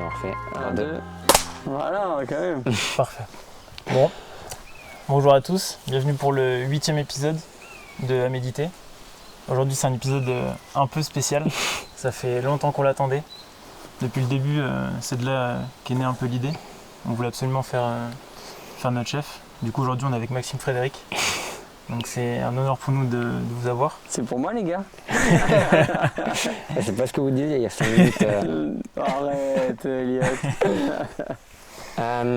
on refait. 1, 2. Voilà, quand même. Parfait. Bon, bonjour à tous, bienvenue pour le 8e épisode de À Méditer. Aujourd'hui c'est un épisode un peu spécial, ça fait longtemps qu'on l'attendait. Depuis le début, c'est de là qu'est née un peu l'idée. On voulait absolument faire notre chef. Du coup aujourd'hui on est avec Maxime Frédéric. Donc c'est un honneur pour nous de vous avoir. C'est pour moi les gars. C'est pas ce que vous disiez il y a 5 minutes. Arrête Elliot.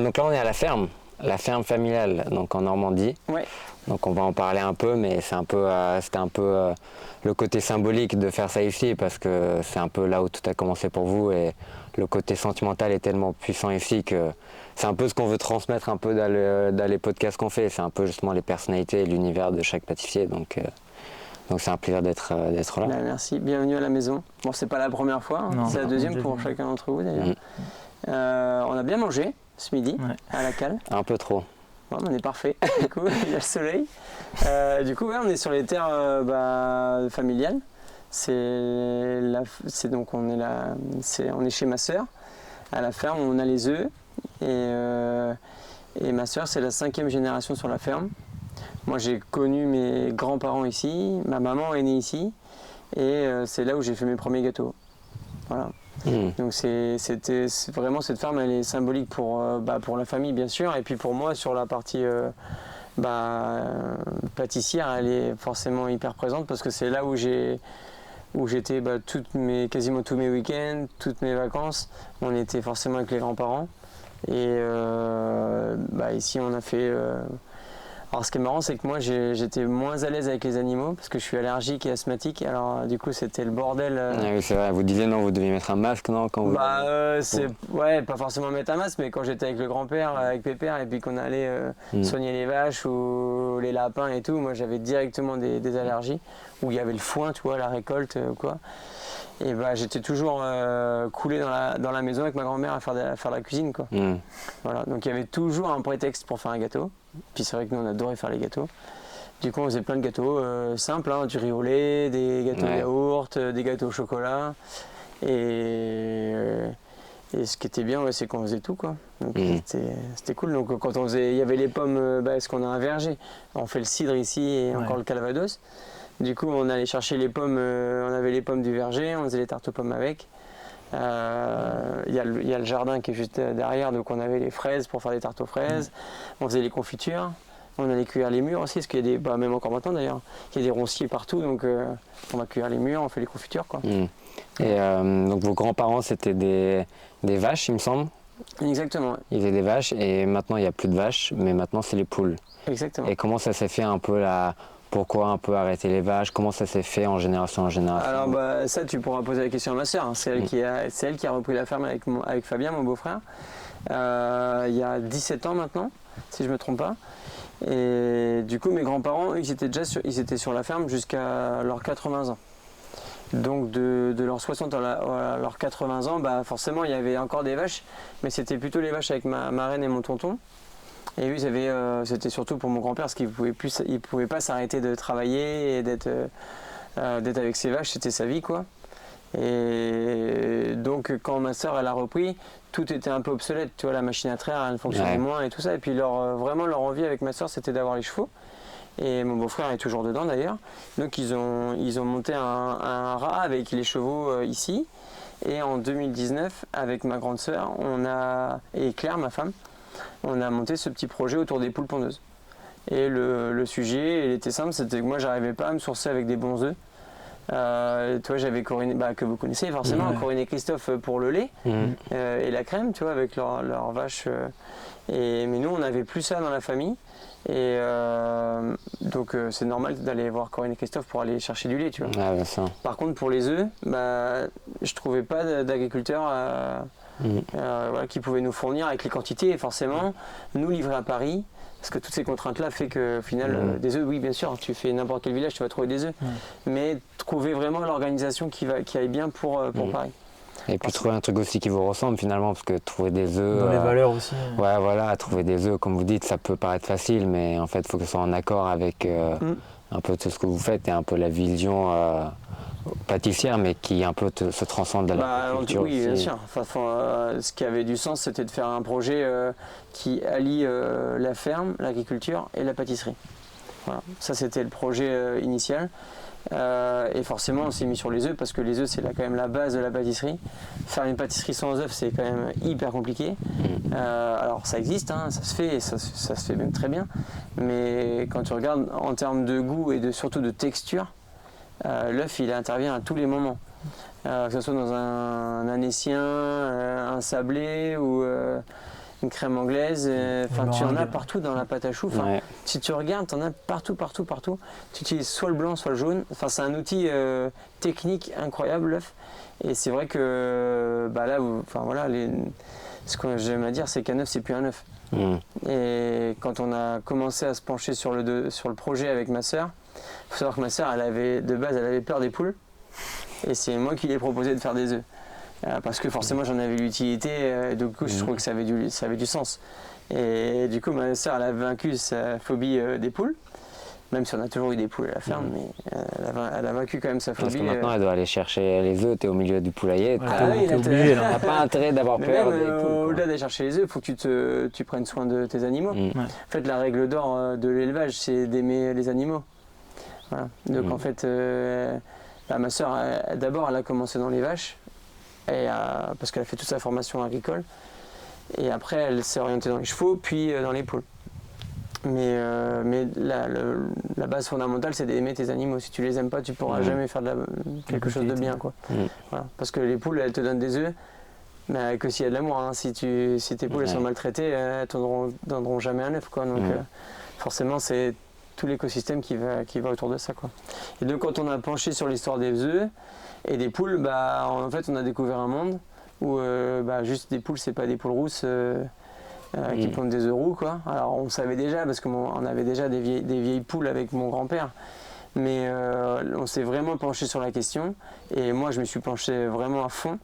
Donc là on est à la ferme familiale, donc en Normandie. Ouais. Donc on va en parler un peu, mais c'est c'était un peu le côté symbolique de faire ça ici, parce que c'est un peu là où tout a commencé pour vous, et le côté sentimental est tellement puissant ici que c'est un peu ce qu'on veut transmettre un peu dans les podcasts qu'on fait. C'est un peu justement les personnalités et l'univers de chaque pâtissier, donc c'est un plaisir d'être là. Bah, merci, bienvenue à la maison. Bon, c'est pas la première fois, hein. Non, C'est la deuxième pour chacun d'entre vous d'ailleurs. On a bien mangé ce midi à la cale. Un peu trop. Ouais, on est parfait, du coup, il y a le soleil. Du coup, on est sur les terres familiales. Donc on est chez ma sœur, à la ferme, on a les œufs. Et ma sœur, c'est la 5e génération sur la ferme. Moi, j'ai connu mes grands-parents ici, ma maman est née ici, et c'est là où j'ai fait mes premiers gâteaux. Voilà. Donc c'était vraiment, cette ferme, elle est symbolique pour la famille bien sûr, et puis pour moi sur la partie pâtissière, elle est forcément hyper présente parce que c'est là où j'étais quasiment tous mes week-ends, toutes mes vacances. On était forcément avec les grands-parents, et ici on a fait. Alors ce qui est marrant, c'est que moi j'étais moins à l'aise avec les animaux parce que je suis allergique et asthmatique. Alors du coup c'était le bordel. Oui, c'est vrai, vous disiez non, vous deviez mettre un masque, non quand vous... Ouais, pas forcément mettre un masque, mais quand j'étais avec le grand-père, avec Pépère, et puis qu'on allait soigner les vaches ou les lapins et tout, moi j'avais directement des allergies, où il y avait le foin, tu vois, la récolte ou quoi. Et j'étais toujours coulé dans la maison avec ma grand-mère à faire la cuisine, quoi. Voilà, donc il y avait toujours un prétexte pour faire un gâteau. Puis c'est vrai que nous on adorait faire les gâteaux. Du coup on faisait plein de gâteaux simples, du riz au lait, des gâteaux yaourt, des gâteaux au chocolat. Et ce qui était bien, c'est qu'on faisait tout, quoi. Donc c'était cool. Donc quand il y avait les pommes, parce qu'on a un verger, on fait le cidre ici et encore le calvados. Du coup on allait chercher les pommes, on avait les pommes du verger, on faisait les tartes aux pommes avec. Il y a le jardin qui est juste derrière, donc on avait les fraises pour faire des tartes aux fraises. On faisait les confitures, on allait cuire les mûres aussi, parce qu'il y a même encore maintenant d'ailleurs, il y a des ronciers partout, donc on va cuire les mûres, on fait les confitures, quoi. Et donc vos grands-parents c'était des vaches, il me semble. Exactement. Ils faisaient des vaches, et maintenant il n'y a plus de vaches, mais maintenant c'est les poules. Exactement. Et comment ça s'est fait un peu là? Pourquoi un peu arrêter les vaches? Comment ça s'est fait en génération en génération? Alors ça tu pourras poser la question à ma sœur, hein. C'est elle qui a repris la ferme avec Fabien, mon beau-frère, il y a 17 ans maintenant, si je ne me trompe pas. Et du coup mes grands-parents, ils étaient sur la ferme jusqu'à leurs 80 ans. Donc de leurs 60 à leurs 80 ans, forcément il y avait encore des vaches, mais c'était plutôt les vaches avec ma reine et mon tonton. Et eux, c'était surtout pour mon grand-père, parce qu'il ne pouvait pas s'arrêter de travailler et d'être avec ses vaches, c'était sa vie, quoi. Et donc quand ma sœur elle a repris, tout était un peu obsolète, tu vois, la machine à traire elle fonctionnait moins et tout ça. Et puis vraiment leur envie avec ma sœur, c'était d'avoir les chevaux. Et mon beau-frère est toujours dedans d'ailleurs. Donc ils ont monté un rat avec les chevaux ici. Et en 2019, avec ma grande sœur, et Claire, ma femme, on a monté ce petit projet autour des poules pondeuses. Et le sujet, il était simple, c'était que moi j'arrivais pas à me sourcer avec des bons œufs. Toi, j'avais Corinne, que vous connaissez forcément, Corinne et Christophe pour le lait et la crème, tu vois, avec leur vache. Mais nous, on n'avait plus ça dans la famille. Et donc c'est normal d'aller voir Corinne et Christophe pour aller chercher du lait, tu vois. Par contre, pour les œufs, je trouvais pas d'agriculteurs qui pouvaient nous fournir avec les quantités. Et forcément, nous livrer à Paris, parce que toutes ces contraintes-là fait qu'au final, des œufs, oui, bien sûr, tu fais n'importe quel village, tu vas trouver des œufs. Mais trouver vraiment l'organisation qui aille bien pour Paris. Et puis trouver un truc aussi qui vous ressemble finalement, parce que trouver des œufs... Dans les valeurs aussi. Ouais, voilà, trouver des œufs, comme vous dites, ça peut paraître facile, mais en fait, il faut que ce soit en accord avec un peu tout ce que vous faites et un peu la vision pâtissière, mais qui un peu se transcende dans la culture oui, aussi. bien sûr. Ce qui avait du sens, c'était de faire un projet qui allie la ferme, l'agriculture et la pâtisserie. Voilà. Ça, c'était le projet initial. Et forcément, on s'est mis sur les œufs parce que les œufs, c'est quand même la base de la pâtisserie. Faire une pâtisserie sans œufs, c'est quand même hyper compliqué. Alors, ça existe, hein, ça se fait, et ça se fait même très bien. Mais quand tu regardes en termes de goût et surtout de texture, l'œuf, il intervient à tous les moments. Que ce soit dans un anécien, un sablé ou une crème anglaise. Tu en as partout dans la pâte à choux. Si tu regardes, tu en as partout. Tu utilises soit le blanc, soit le jaune. C'est un outil technique incroyable, l'œuf. Et c'est vrai que ce que j'aime à dire, c'est qu'un œuf, c'est plus un œuf. Et quand on a commencé à se pencher sur le projet avec ma sœur, il faut savoir que ma sœur, elle avait peur des poules. Et c'est moi qui lui ai proposé de faire des œufs. Parce que forcément j'en avais l'utilité, du coup je trouvais que ça avait du sens. Et du coup ma sœur, elle a vaincu sa phobie des poules, même si on a toujours eu des poules à la ferme, mais elle a vaincu quand même sa phobie. Parce que maintenant elle doit aller chercher les œufs, t'es au milieu du poulailler, t'es obligé là. t'as pas intérêt d'avoir peur des poules. Au-delà d'aller chercher les œufs, il faut que tu prennes soin de tes animaux. En fait la règle d'or de l'élevage, c'est d'aimer les animaux. Voilà. Donc en fait, ma sœur, d'abord elle a commencé dans les vaches. Parce qu'elle a fait toute sa formation agricole, et après elle s'est orientée dans les chevaux puis dans les poules. Mais la base fondamentale, c'est d'aimer tes animaux. Si tu les aimes pas, tu pourras jamais faire quelque chose de bien, quoi. Voilà. Parce que les poules, elles te donnent des œufs, mais que s'il y a de l'amour, hein. Si tes poules elles sont maltraitées, elles donneront jamais un œuf, quoi. Donc forcément c'est tout l'écosystème qui va autour de ça, quoi. Et donc quand on a penché sur l'histoire des œufs et des poules, en fait on a découvert un monde où juste des poules, c'est pas des poules rousses qui pondent des œufs roux, quoi. Alors on savait déjà, parce qu'on avait déjà des vieilles poules avec mon grand-père, mais on s'est vraiment penché sur la question, et moi je me suis penché vraiment à fond.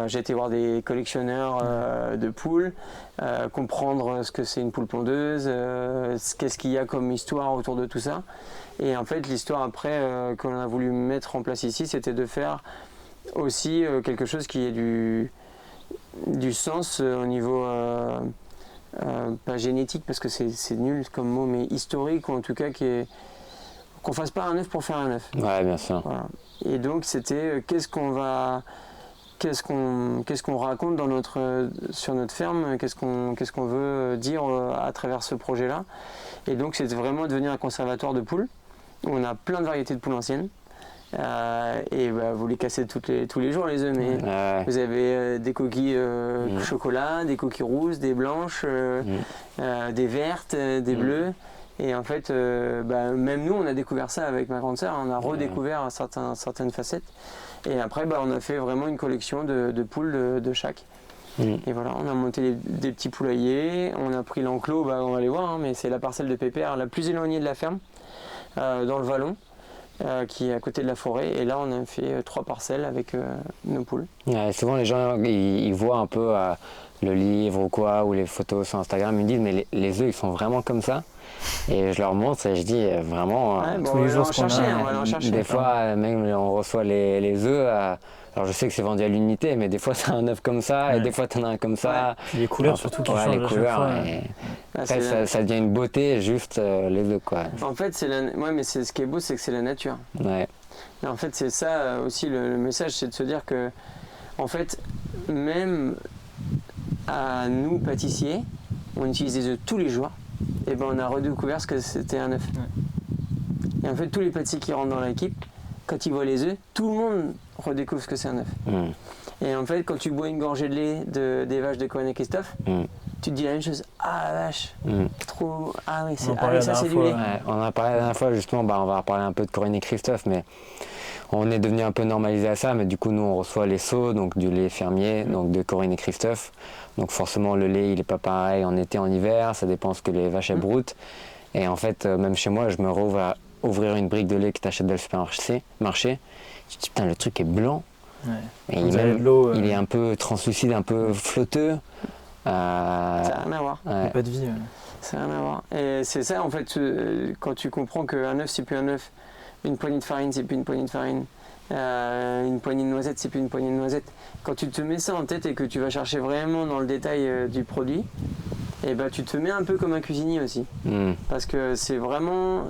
J'ai été voir des collectionneurs de poules, comprendre ce que c'est une poule pondeuse, qu'est-ce qu'il y a comme histoire autour de tout ça. Et en fait, l'histoire après qu'on a voulu mettre en place ici, c'était de faire aussi quelque chose qui ait du sens au niveau, pas génétique, parce que c'est nul comme mot, mais historique, ou en tout cas qu'on fasse pas un œuf pour faire un œuf. Ouais, bien sûr. Voilà. Et donc c'était qu'est-ce qu'on raconte sur notre ferme, qu'est-ce qu'on veut dire à travers ce projet-là. Et donc c'est vraiment devenir un conservatoire de poules, où on a plein de variétés de poules anciennes. Vous les cassez tous les jours, les œufs, mais vous avez des coquilles chocolat, des coquilles rousses, des blanches, des vertes, des bleues. Et en fait, même nous, on a découvert ça avec ma grande sœur, on a redécouvert certaines facettes. Et après, on a fait vraiment une collection de poules de chaque. Et voilà, on a monté des petits poulaillers, on a pris l'enclos, on va aller voir, hein, mais c'est la parcelle de Pépère la plus éloignée de la ferme, dans le vallon, qui est à côté de la forêt. Et là, on a fait 3 parcelles avec nos poules. Souvent, les gens, ils voient un peu le livre ou quoi, ou les photos sur Instagram, ils me disent, mais les œufs, ils sont vraiment comme ça? Et je leur montre et je dis vraiment, tous les jours, on va aller en chercher. Des fois, même on reçoit les œufs. Alors je sais que c'est vendu à l'unité, mais des fois c'est un œuf comme ça, et des fois t'en as un comme ça. Les couleurs surtout qui changent les couleurs. Après, ça devient une beauté, juste les œufs, quoi. En fait, mais ce qui est beau, c'est que c'est la nature. Ouais. Et en fait, c'est ça aussi le message, c'est de se dire que, en fait, même à nous pâtissiers, on utilise des œufs tous les jours. Et on a redécouvert ce que c'était un œuf. Et en fait, tous les pâtissiers qui rentrent dans l'équipe, quand ils voient les œufs, tout le monde redécouvre ce que c'est un œuf. Et en fait, quand tu bois une gorgée de lait des vaches de Corinne et Christophe, tu te dis la même chose. Ah la vache, trop. Ah oui, ça c'est du lait. On en a parlé la dernière fois, justement, on va reparler un peu de Corinne et Christophe, mais on est devenu un peu normalisé à ça, mais du coup, nous, on reçoit les seaux, donc du lait fermier, donc de Corinne et Christophe. Donc forcément, le lait, il n'est pas pareil en été, en hiver, ça dépend ce que les vaches elles broutent. Et en fait, même chez moi, je me retrouve à ouvrir une brique de lait que tu achètes dans le supermarché. Je me dis, putain, le truc est blanc. Et il est un peu translucide, un peu flotteux. Ça n'a rien à voir. Il n'y a pas de vie. Ça n'a rien à voir. Et c'est ça, en fait, quand tu comprends qu'un œuf, c'est plus un œuf, une poignée de farine, c'est plus une poignée de farine, Une poignée de noisettes, c'est plus une poignée de noisettes. Quand tu te mets ça en tête et que tu vas chercher vraiment dans le détail du produit, et bah, tu te mets un peu comme un cuisinier aussi. Parce que c'est vraiment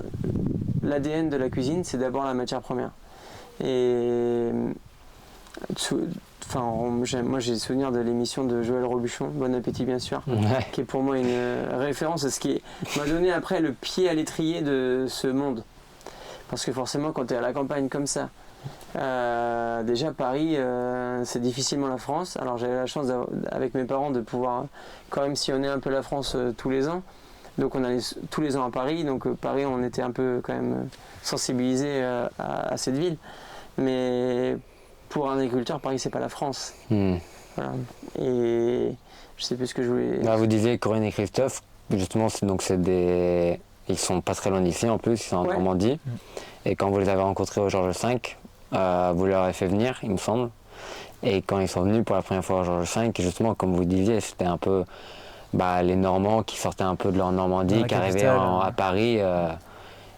l'ADN de la cuisine, c'est d'abord la matière première. Et moi j'ai le souvenir de l'émission de Joël Robuchon, Bon Appétit bien sûr, qui est pour moi une référence à ce qui m'a donné après le pied à l'étrier de ce monde. Parce que forcément quand tu es à la campagne comme ça, déjà Paris c'est difficilement la France. Alors j'avais la chance avec mes parents de pouvoir quand même sillonner un peu la France tous les ans. Donc on allait tous les ans à Paris, donc Paris on était un peu quand même sensibilisé à cette ville. Mais pour un agriculteur, Paris c'est pas la France. Voilà. Et je sais plus ce que je voulais. Bah, vous disiez Corinne et Christophe, justement ils sont pas très loin d'ici en plus, ils sont en Normandie. Et quand vous les avez rencontrés au Georges V, vous leur avez fait venir, il me semble. Et quand ils sont venus pour la première fois au Georges V, justement, comme vous disiez, c'était un peu les Normands qui sortaient un peu de leur Normandie, qui arrivaient à Paris.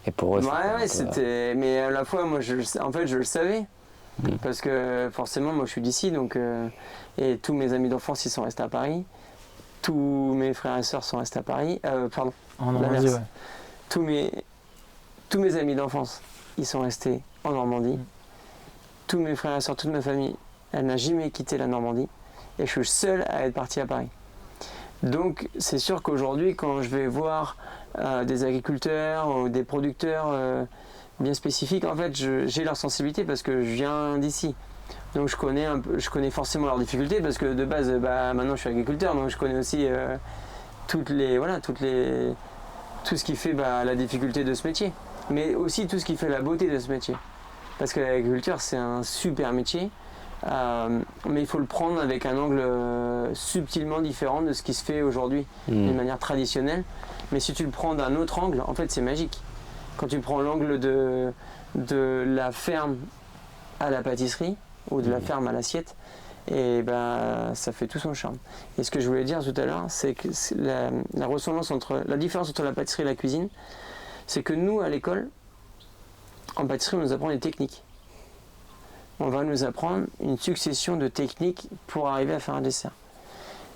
Et pour eux, c'était. Mais à la fois, moi, je le savais. Parce que forcément, moi, je suis d'ici, donc. Et tous mes amis d'enfance, ils sont restés à Paris. Tous mes frères et sœurs sont restés à Paris. En Normandie, ouais. Tous mes amis d'enfance, ils sont restés en Normandie. Tous mes frères et sœurs, toute ma famille, elle n'a jamais quitté la Normandie. Et je suis le seul à être parti à Paris. Donc c'est sûr qu'aujourd'hui, quand je vais voir des agriculteurs ou des producteurs bien spécifiques, en fait, j'ai leur sensibilité parce que je viens d'ici. Donc je connais forcément leurs difficultés parce que de base, maintenant je suis agriculteur, donc je connais aussi tout ce qui fait la difficulté de ce métier, mais aussi tout ce qui fait la beauté de ce métier. Parce que l'agriculture, c'est un super métier. Mais il faut le prendre avec un angle subtilement différent de ce qui se fait aujourd'hui d'une manière traditionnelle. Mais si tu le prends d'un autre angle, en fait c'est magique. Quand tu prends l'angle de la ferme à la pâtisserie ou de la ferme à l'assiette, et ça fait tout son charme. Et ce que je voulais dire tout à l'heure, c'est que la différence entre la pâtisserie et la cuisine, c'est que nous à l'école, en pâtisserie, on nous apprend les techniques. On va nous apprendre une succession de techniques pour arriver à faire un dessert.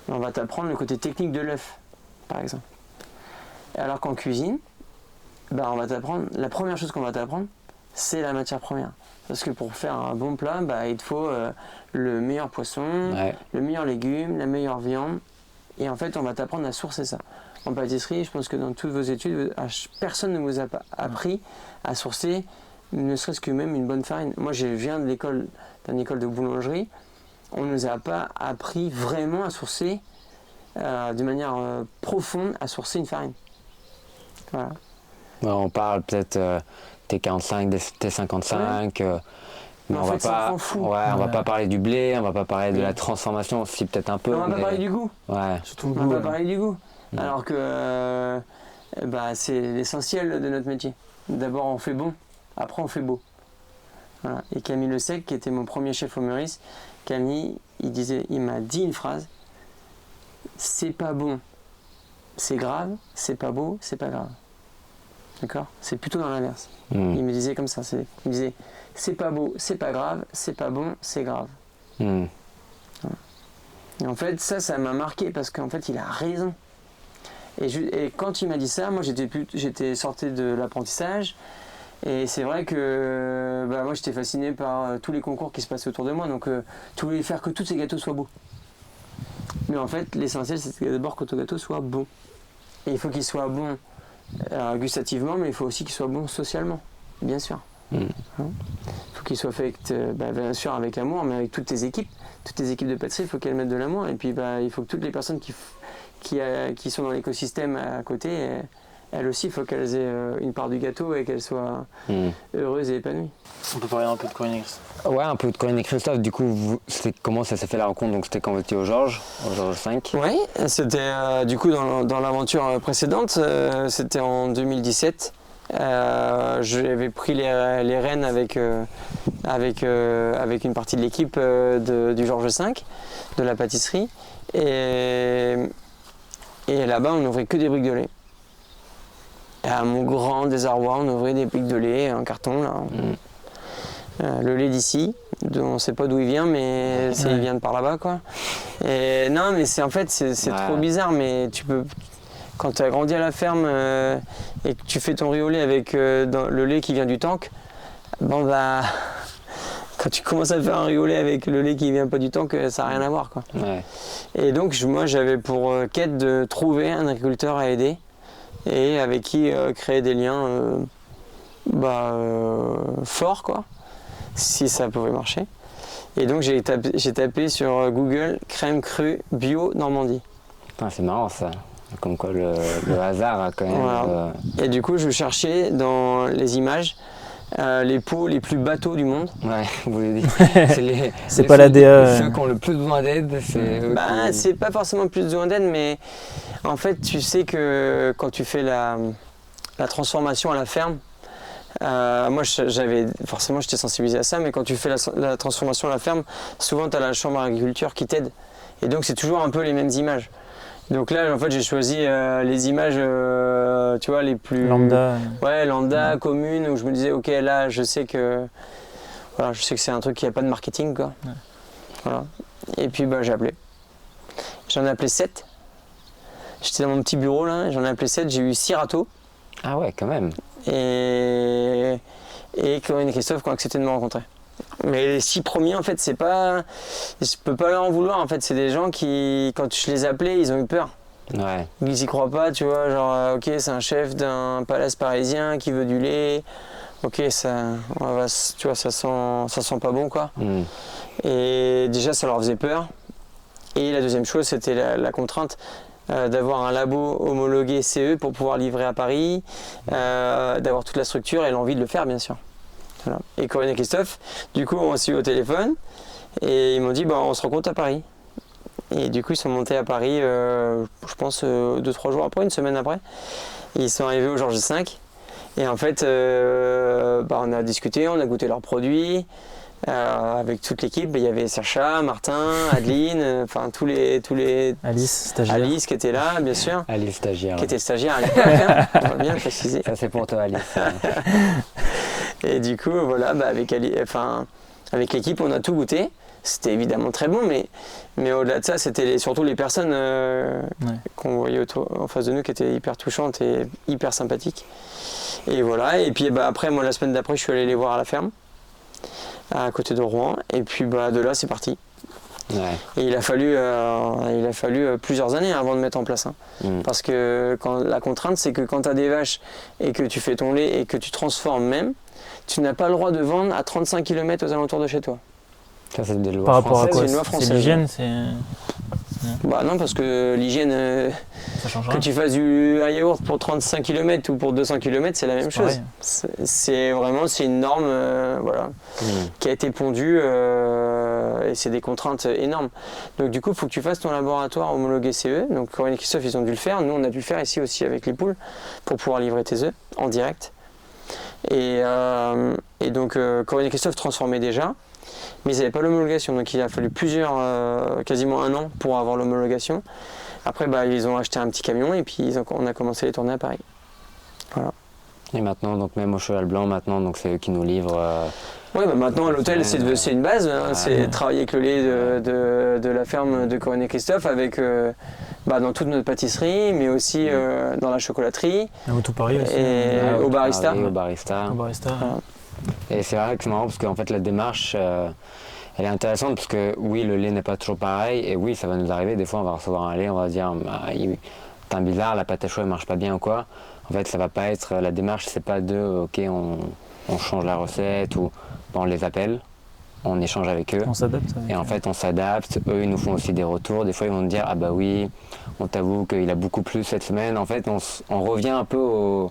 Et on va t'apprendre le côté technique de l'œuf, par exemple. Alors qu'en cuisine, on va t'apprendre, la première chose qu'on va t'apprendre, c'est la matière première. Parce que pour faire un bon plat, il te faut le meilleur poisson, le meilleur légume, la meilleure viande. Et en fait, on va t'apprendre à sourcer ça. En pâtisserie, je pense que dans toutes vos études, personne ne vous a appris à sourcer ne serait-ce que même une bonne farine. Moi, je viens d'une école de boulangerie. On ne nous a pas appris vraiment à sourcer, de manière profonde, à sourcer une farine. Voilà. On parle peut-être T45, T55, mais en fait, on va pas parler du blé, on va pas parler de la transformation, si peut-être un peu. On va pas parler du goût. Surtout on va pas parler du goût. Alors que c'est l'essentiel de notre métier. D'abord, on fait bon. Après, on fait beau. Voilà. Et Camille Le Sec, qui était mon premier chef au Meurice, Camille, il m'a dit une phrase: c'est pas bon, c'est grave, c'est pas beau, c'est pas grave. D'accord ? C'est plutôt dans l'inverse. Il me disait comme ça. Il me disait: c'est pas beau, c'est pas grave, c'est pas bon, c'est grave. Voilà. Et en fait, ça m'a marqué parce qu'en fait, il a raison. Et quand il m'a dit ça, moi, j'étais sorti de l'apprentissage. Et c'est vrai que moi j'étais fasciné par tous les concours qui se passaient autour de moi, donc je voulais faire que tous ces gâteaux soient beaux. Mais en fait l'essentiel c'est d'abord que ton gâteau soit bon. Et il faut qu'il soit bon gustativement, mais il faut aussi qu'il soit bon socialement, bien sûr. Il faut qu'il soit fait bien sûr avec l'amour, mais avec toutes tes équipes de pâtisserie, il faut qu'elles mettent de l'amour. Et puis il faut que toutes les personnes qui sont dans l'écosystème à côté, elles aussi, il faut qu'elles aient une part du gâteau et qu'elles soient heureuses et épanouies. On peut parler un peu de Corinne et Christophe. Ouais, un peu de Corinne et Christophe. Du coup, comment ça s'est fait la rencontre? Donc c'était quand vous étiez au Georges V. Oui, c'était du coup dans l'aventure précédente, c'était en 2017. J'avais pris les rênes avec une partie de l'équipe du Georges V, de la pâtisserie. Et là-bas, on n'ouvrait que des briques de lait. Et à mon grand désarroi, on ouvrait des briques de lait en carton. Là. Le lait d'ici, on ne sait pas d'où il vient, mais il vient de par là-bas, quoi. Et non, mais c'est trop bizarre, mais quand tu as grandi à la ferme et que tu fais ton riz au lait avec le lait qui vient du tank, bon bah, quand tu commences à faire un riz au lait avec le lait qui vient pas du tank, ça n'a rien à voir, quoi. Ouais. Et donc moi j'avais pour quête de trouver un agriculteur à aider et avec qui créer des liens forts, quoi, si ça pouvait marcher. Et donc j'ai tapé sur Google crème crue bio Normandie. Putain, c'est marrant ça. Comme quoi le hasard a quand même. Voilà. Et du coup je cherchais dans les images les pots les plus bateaux du monde. Ouais, vous l'avez dit. C'est pas l'ADA. Ceux qui ont le plus besoin d'aide, c'est pas forcément plus besoin d'aide, mais en fait tu sais que quand tu fais la transformation à la ferme, moi forcément j'étais sensibilisé à ça, mais quand tu fais la transformation à la ferme, souvent tu as la chambre d'agriculture qui t'aide. Et donc c'est toujours un peu les mêmes images. Donc là, en fait, j'ai choisi les images, tu vois, les plus... Lambda. Ouais, lambda, communes, où je me disais, ok, là, je sais que c'est un truc qui n'a pas de marketing, quoi. Ouais. Voilà. Et puis, j'ai appelé. J'en ai appelé 7. J'étais dans mon petit bureau, là, j'en ai appelé 7. J'ai eu 6 râteaux. Ah ouais, quand même. Et Corinne et Christophe qui ont accepté de me rencontrer. Mais les 6 premiers, en fait, c'est pas... Je peux pas leur en vouloir, en fait. C'est des gens qui, quand je les appelais, ils ont eu peur. Ouais. Ils y croient pas, tu vois, genre, ok, c'est un chef d'un palace parisien qui veut du lait. Ok, tu vois, ça sent pas bon, quoi. Mm. Et déjà, ça leur faisait peur. Et la deuxième chose, c'était la contrainte d'avoir un labo homologué CE pour pouvoir livrer à Paris, d'avoir toute la structure et l'envie de le faire, bien sûr. Voilà. Et Corinne et Christophe, du coup, on s'est eu au téléphone et ils m'ont dit on se rencontre à Paris. Et du coup, ils sont montés à Paris, je pense, 2-3 jours après, une semaine après. Et ils sont arrivés au Georges V. Et en fait, on a discuté, on a goûté leurs produits. Avec toute l'équipe, il y avait Sacha, Martin, Adeline, enfin tous les Alice, stagiaire. Alice qui était là, bien sûr. Alice, stagiaire. Qui était stagiaire à l'époque, hein, on va bien préciser. Ça c'est pour toi, Alice. Et du coup, voilà, avec l'équipe, on a tout goûté. C'était évidemment très bon, mais au-delà de ça, c'était surtout les personnes qu'on voyait en face de nous qui étaient hyper touchantes et hyper sympathiques. Et voilà, et puis après, moi la semaine d'après, je suis allé les voir à la ferme, à côté de Rouen, et puis de là, c'est parti. Ouais. Et il a fallu plusieurs années avant de mettre en place. Hein. Parce que la contrainte, c'est que quand tu as des vaches et que tu fais ton lait et que tu transformes même, tu n'as pas le droit de vendre à 35 km aux alentours de chez toi. Ça, c'est des lois Par rapport françaises. à quoi? C'est une loi française. C'est l'hygiène, c'est... Non, parce que l'hygiène, que tu fasses un yaourt pour 35 km ou pour 200 km, c'est la même chose. C'est une norme qui a été pondue et c'est des contraintes énormes. Donc du coup, il faut que tu fasses ton laboratoire homologué CE. Donc Corinne et Christophe, ils ont dû le faire. Nous, on a dû le faire ici aussi avec les poules pour pouvoir livrer tes œufs en direct. Et donc Corinne et Christophe transformaient déjà. Mais ils n'avaient pas l'homologation, donc il a fallu quasiment un an pour avoir l'homologation. Après, ils ont acheté un petit camion et puis on a commencé les tournées à Paris. Voilà. Et maintenant, donc même au Cheval Blanc, donc c'est eux qui nous livrent. Oui, maintenant à l'hôtel, c'est une base. C'est travailler avec le lait de la ferme de Corinne et Christophe, avec dans toute notre pâtisserie, mais aussi dans la chocolaterie. Et au tout Paris aussi. Et au barista. Au barista. Voilà. Et c'est vrai que c'est marrant parce qu'en fait la démarche elle est intéressante parce que oui, le lait n'est pas toujours pareil et oui, ça va nous arriver, des fois on va recevoir un lait, on va se dire c'est un bizarre, la pâte à choix elle marche pas bien ou quoi. En fait ça va pas être, la démarche c'est pas ok on change la recette ou on les appelle, on échange avec eux. On s'adapte. Et en fait on s'adapte, eux ils nous font aussi des retours, des fois ils vont nous dire ah bah oui, on t'avoue qu'il a beaucoup plu cette semaine. En fait on revient un peu aux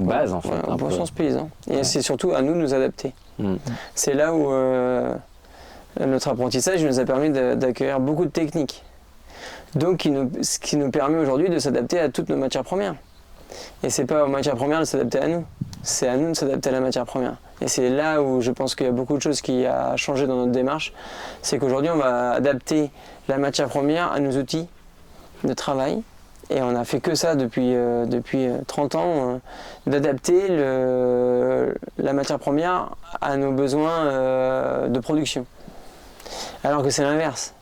bases en fait. Un bon sens paysan. Et c'est surtout à nous de nous adapter. C'est là où notre apprentissage nous a permis d'accueillir beaucoup de techniques. Donc ce qui nous permet aujourd'hui de s'adapter à toutes nos matières premières. Et c'est pas aux matières premières de s'adapter à nous. C'est à nous de s'adapter à la matière première. Et c'est là où je pense qu'il y a beaucoup de choses qui a changé dans notre démarche. C'est qu'aujourd'hui on va adapter la matière première à nos outils de travail Et on a fait que ça depuis 30 ans, d'adapter la matière première à nos besoins de production. Alors que c'est l'inverse.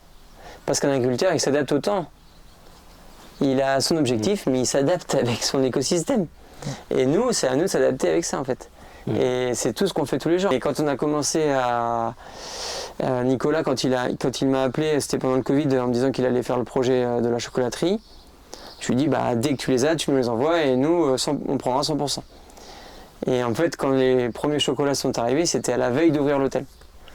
Parce qu'un agriculteur, il s'adapte au temps. Il a son objectif, mais il s'adapte avec son écosystème. Et nous, c'est à nous de s'adapter avec ça en fait. Et c'est tout ce qu'on fait tous les jours. Et quand on a commencé Nicolas, quand il m'a appelé, c'était pendant le Covid, en me disant qu'il allait faire le projet de la chocolaterie, je lui ai dit, dès que tu les as, tu nous les envoies et nous, on prendra 100%. Et en fait, quand les premiers chocolats sont arrivés, c'était à la veille d'ouvrir l'hôtel.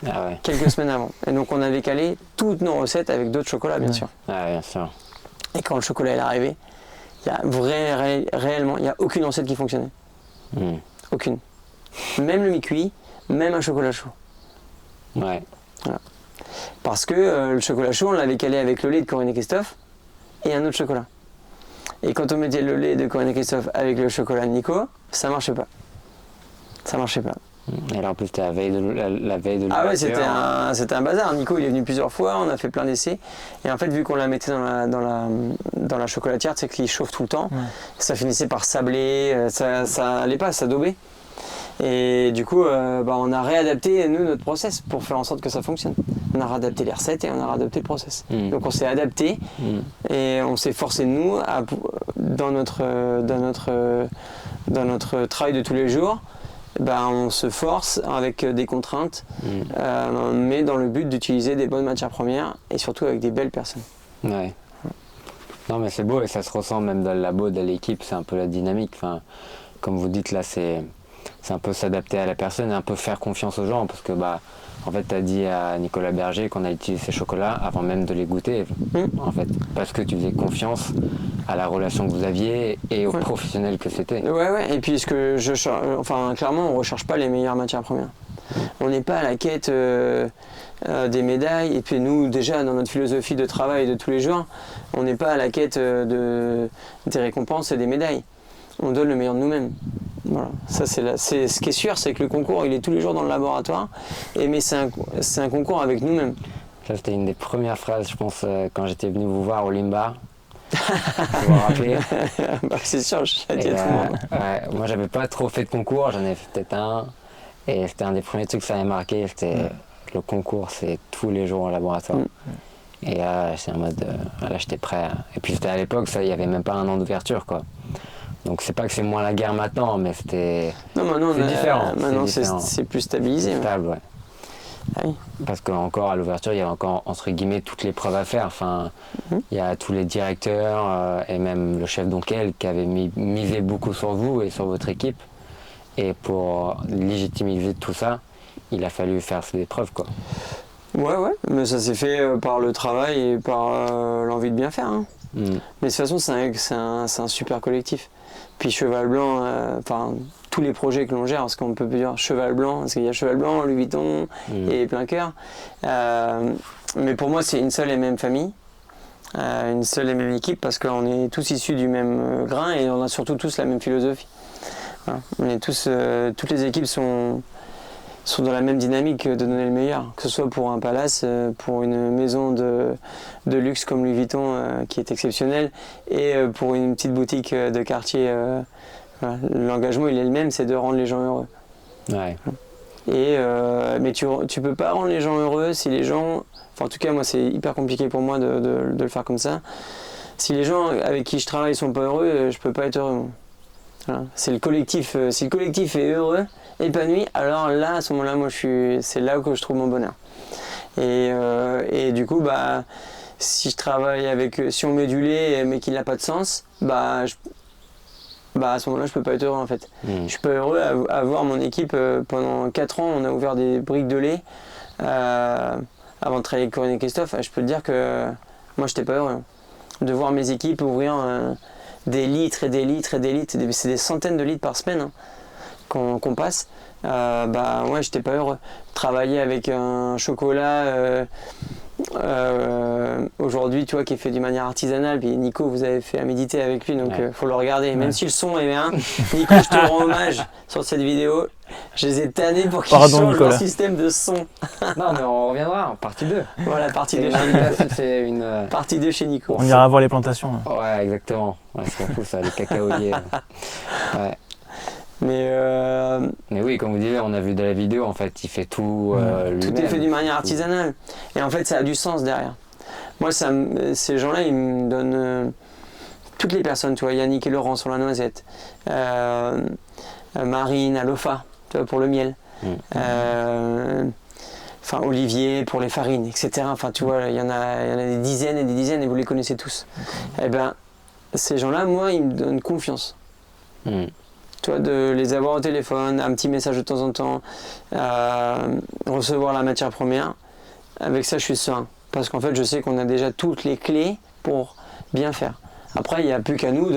Ah ouais. Quelques semaines avant. Et donc on avait calé toutes nos recettes avec d'autres chocolats, bien sûr. Ah, bien sûr. Et quand le chocolat est arrivé, il y a réellement, il n'y a aucune recette qui fonctionnait. Aucune. Même le mi-cuit, même un chocolat chaud. Ouais. Voilà. Parce que le chocolat chaud, on l'avait calé avec le lait de Corinne et Christophe et un autre chocolat. Et quand on mettait le lait de Corinne et Christophe avec le chocolat de Nico, ça marchait pas. Ça marchait pas. Et là en plus c'était la veille de Ah ouais, c'était un bazar. Nico il est venu plusieurs fois, on a fait plein d'essais. Et en fait vu qu'on la mettait dans la chocolatière, tu sais qu'il chauffe tout le temps, ça finissait par sabler, ça allait pas, ça daubait. Et du coup on a réadapté nous notre process pour faire en sorte que ça fonctionne. On a réadapté les recettes et on a réadapté le process. Donc on s'est adapté et on s'est forcé nous dans notre travail de tous les jours. On se force avec des contraintes, mais dans le but d'utiliser des bonnes matières premières et surtout avec des belles personnes. Ouais. Non mais c'est beau et ça se ressent même dans le labo, dans l'équipe, c'est un peu la dynamique. Enfin, comme vous dites là, c'est un peu s'adapter à la personne et un peu faire confiance aux gens parce que en fait tu as dit à Nicolas Berger qu'on a utilisé ces chocolats avant même de les goûter en fait parce que tu faisais confiance à la relation que vous aviez et aux professionnels que c'était. Ouais, et puis clairement on recherche pas les meilleures matières premières. On n'est pas à la quête des médailles et puis nous déjà dans notre philosophie de travail de tous les jours, on n'est pas à la quête des récompenses et des médailles. On donne le meilleur de nous-mêmes. Voilà. Ça, c'est ce qui est sûr, c'est que le concours, il est tous les jours dans le laboratoire, mais c'est un concours avec nous-mêmes. Ça, c'était une des premières phrases, je pense, quand j'étais venu vous voir au Limba. Vous vous rappelez? C'est sûr, je l'ai dit à tout le monde. Moi, j'avais pas trop fait de concours, j'en ai fait peut-être un, et c'était un des premiers trucs que ça m'avait marqué, c'était le concours, c'est tous les jours au laboratoire. Et là, c'est en mode, là, j'étais prêt. Et puis, c'était à l'époque, ça, il n'y avait même pas un an d'ouverture, quoi. Donc c'est pas que c'est moins la guerre maintenant, mais c'était différent. Maintenant c'est plus stabilisé. Stable, ouais. Ah oui. Parce qu'encore à l'ouverture, il y avait encore entre guillemets toutes les preuves à faire. Enfin, il y a tous les directeurs et même le chef d'Onkel qui avait misé beaucoup sur vous et sur votre équipe. Et pour légitimiser tout ça, il a fallu faire des preuves, quoi. Ouais, mais ça s'est fait par le travail et par l'envie de bien faire. Hein. Mais de toute façon, c'est un super collectif. Puis Cheval Blanc, tous les projets que l'on gère, parce qu'on peut plus dire Cheval Blanc, parce qu'il y a Cheval Blanc, Louis Vuitton et Plein Cœur. Mais pour moi, c'est une seule et même famille, une seule et même équipe, parce qu'on est tous issus du même grain et on a surtout tous la même philosophie. Voilà. On est tous, toutes les équipes sont dans la même dynamique de donner le meilleur, que ce soit pour un palace, pour une maison de luxe comme Louis Vuitton qui est exceptionnelle, et pour une petite boutique de quartier. Voilà. L'engagement il est le même, c'est de rendre les gens heureux. Ouais. Et, mais tu peux pas rendre les gens heureux si les gens, en tout cas moi c'est hyper compliqué pour moi de le faire comme ça. Si les gens avec qui je travaille sont pas heureux, je peux pas être heureux. Moi. Voilà. C'est le collectif, si le collectif est heureux, épanoui, alors là à ce moment-là c'est là que je trouve mon bonheur. Et du coup si je travaille si on met du lait mais qu'il n'a pas de sens, à ce moment-là je peux pas être heureux en fait. Je suis pas heureux à voir mon équipe pendant 4 ans, on a ouvert des briques de lait avant de travailler avec Corinne et Christophe, je peux te dire que moi j'étais pas heureux. De voir mes équipes ouvrir des litres et des litres et des litres, c'est des centaines de litres par semaine qu'on passe, j'étais pas heureux. Travailler avec un chocolat aujourd'hui, tu vois, qui est fait d'une manière artisanale. Puis Nico, vous avez fait à méditer avec lui, donc Ouais. faut le regarder. Même si le son est bien, Nico, je te rends hommage sur cette vidéo. Je les ai tannés pour qu'ils changent Nicolas. leur système de son. Non, mais on reviendra en partie 2. Voilà, partie 2 C'est chez une Nico. invitation, c'est une. Partie 2 chez Nico. On ira voir les plantations. Ouais, exactement. Ouais, c'est fou ça, les cacaoliers. Ouais. Mais Mais oui, comme vous disiez, on a vu de la vidéo, en fait, il fait tout lui-même. tout est fait d'une manière artisanale. Et en fait, ça a du sens derrière. Moi, ces gens-là, ils me donnent. Toutes les personnes, tu vois, Yannick et Laurent sur la noisette, Marine, Alofa, tu vois, pour le miel, enfin Olivier pour les farines, etc. Enfin, tu vois, il y en a des dizaines et des dizaines et vous les connaissez tous. Et ben, ces gens-là, moi, ils me donnent confiance. Tu vois, de les avoir au téléphone, un petit message de temps en temps, recevoir la matière première. Avec ça, je suis serein. Parce qu'en fait, je sais qu'on a déjà toutes les clés pour bien faire. Après, il n'y a plus qu'à nous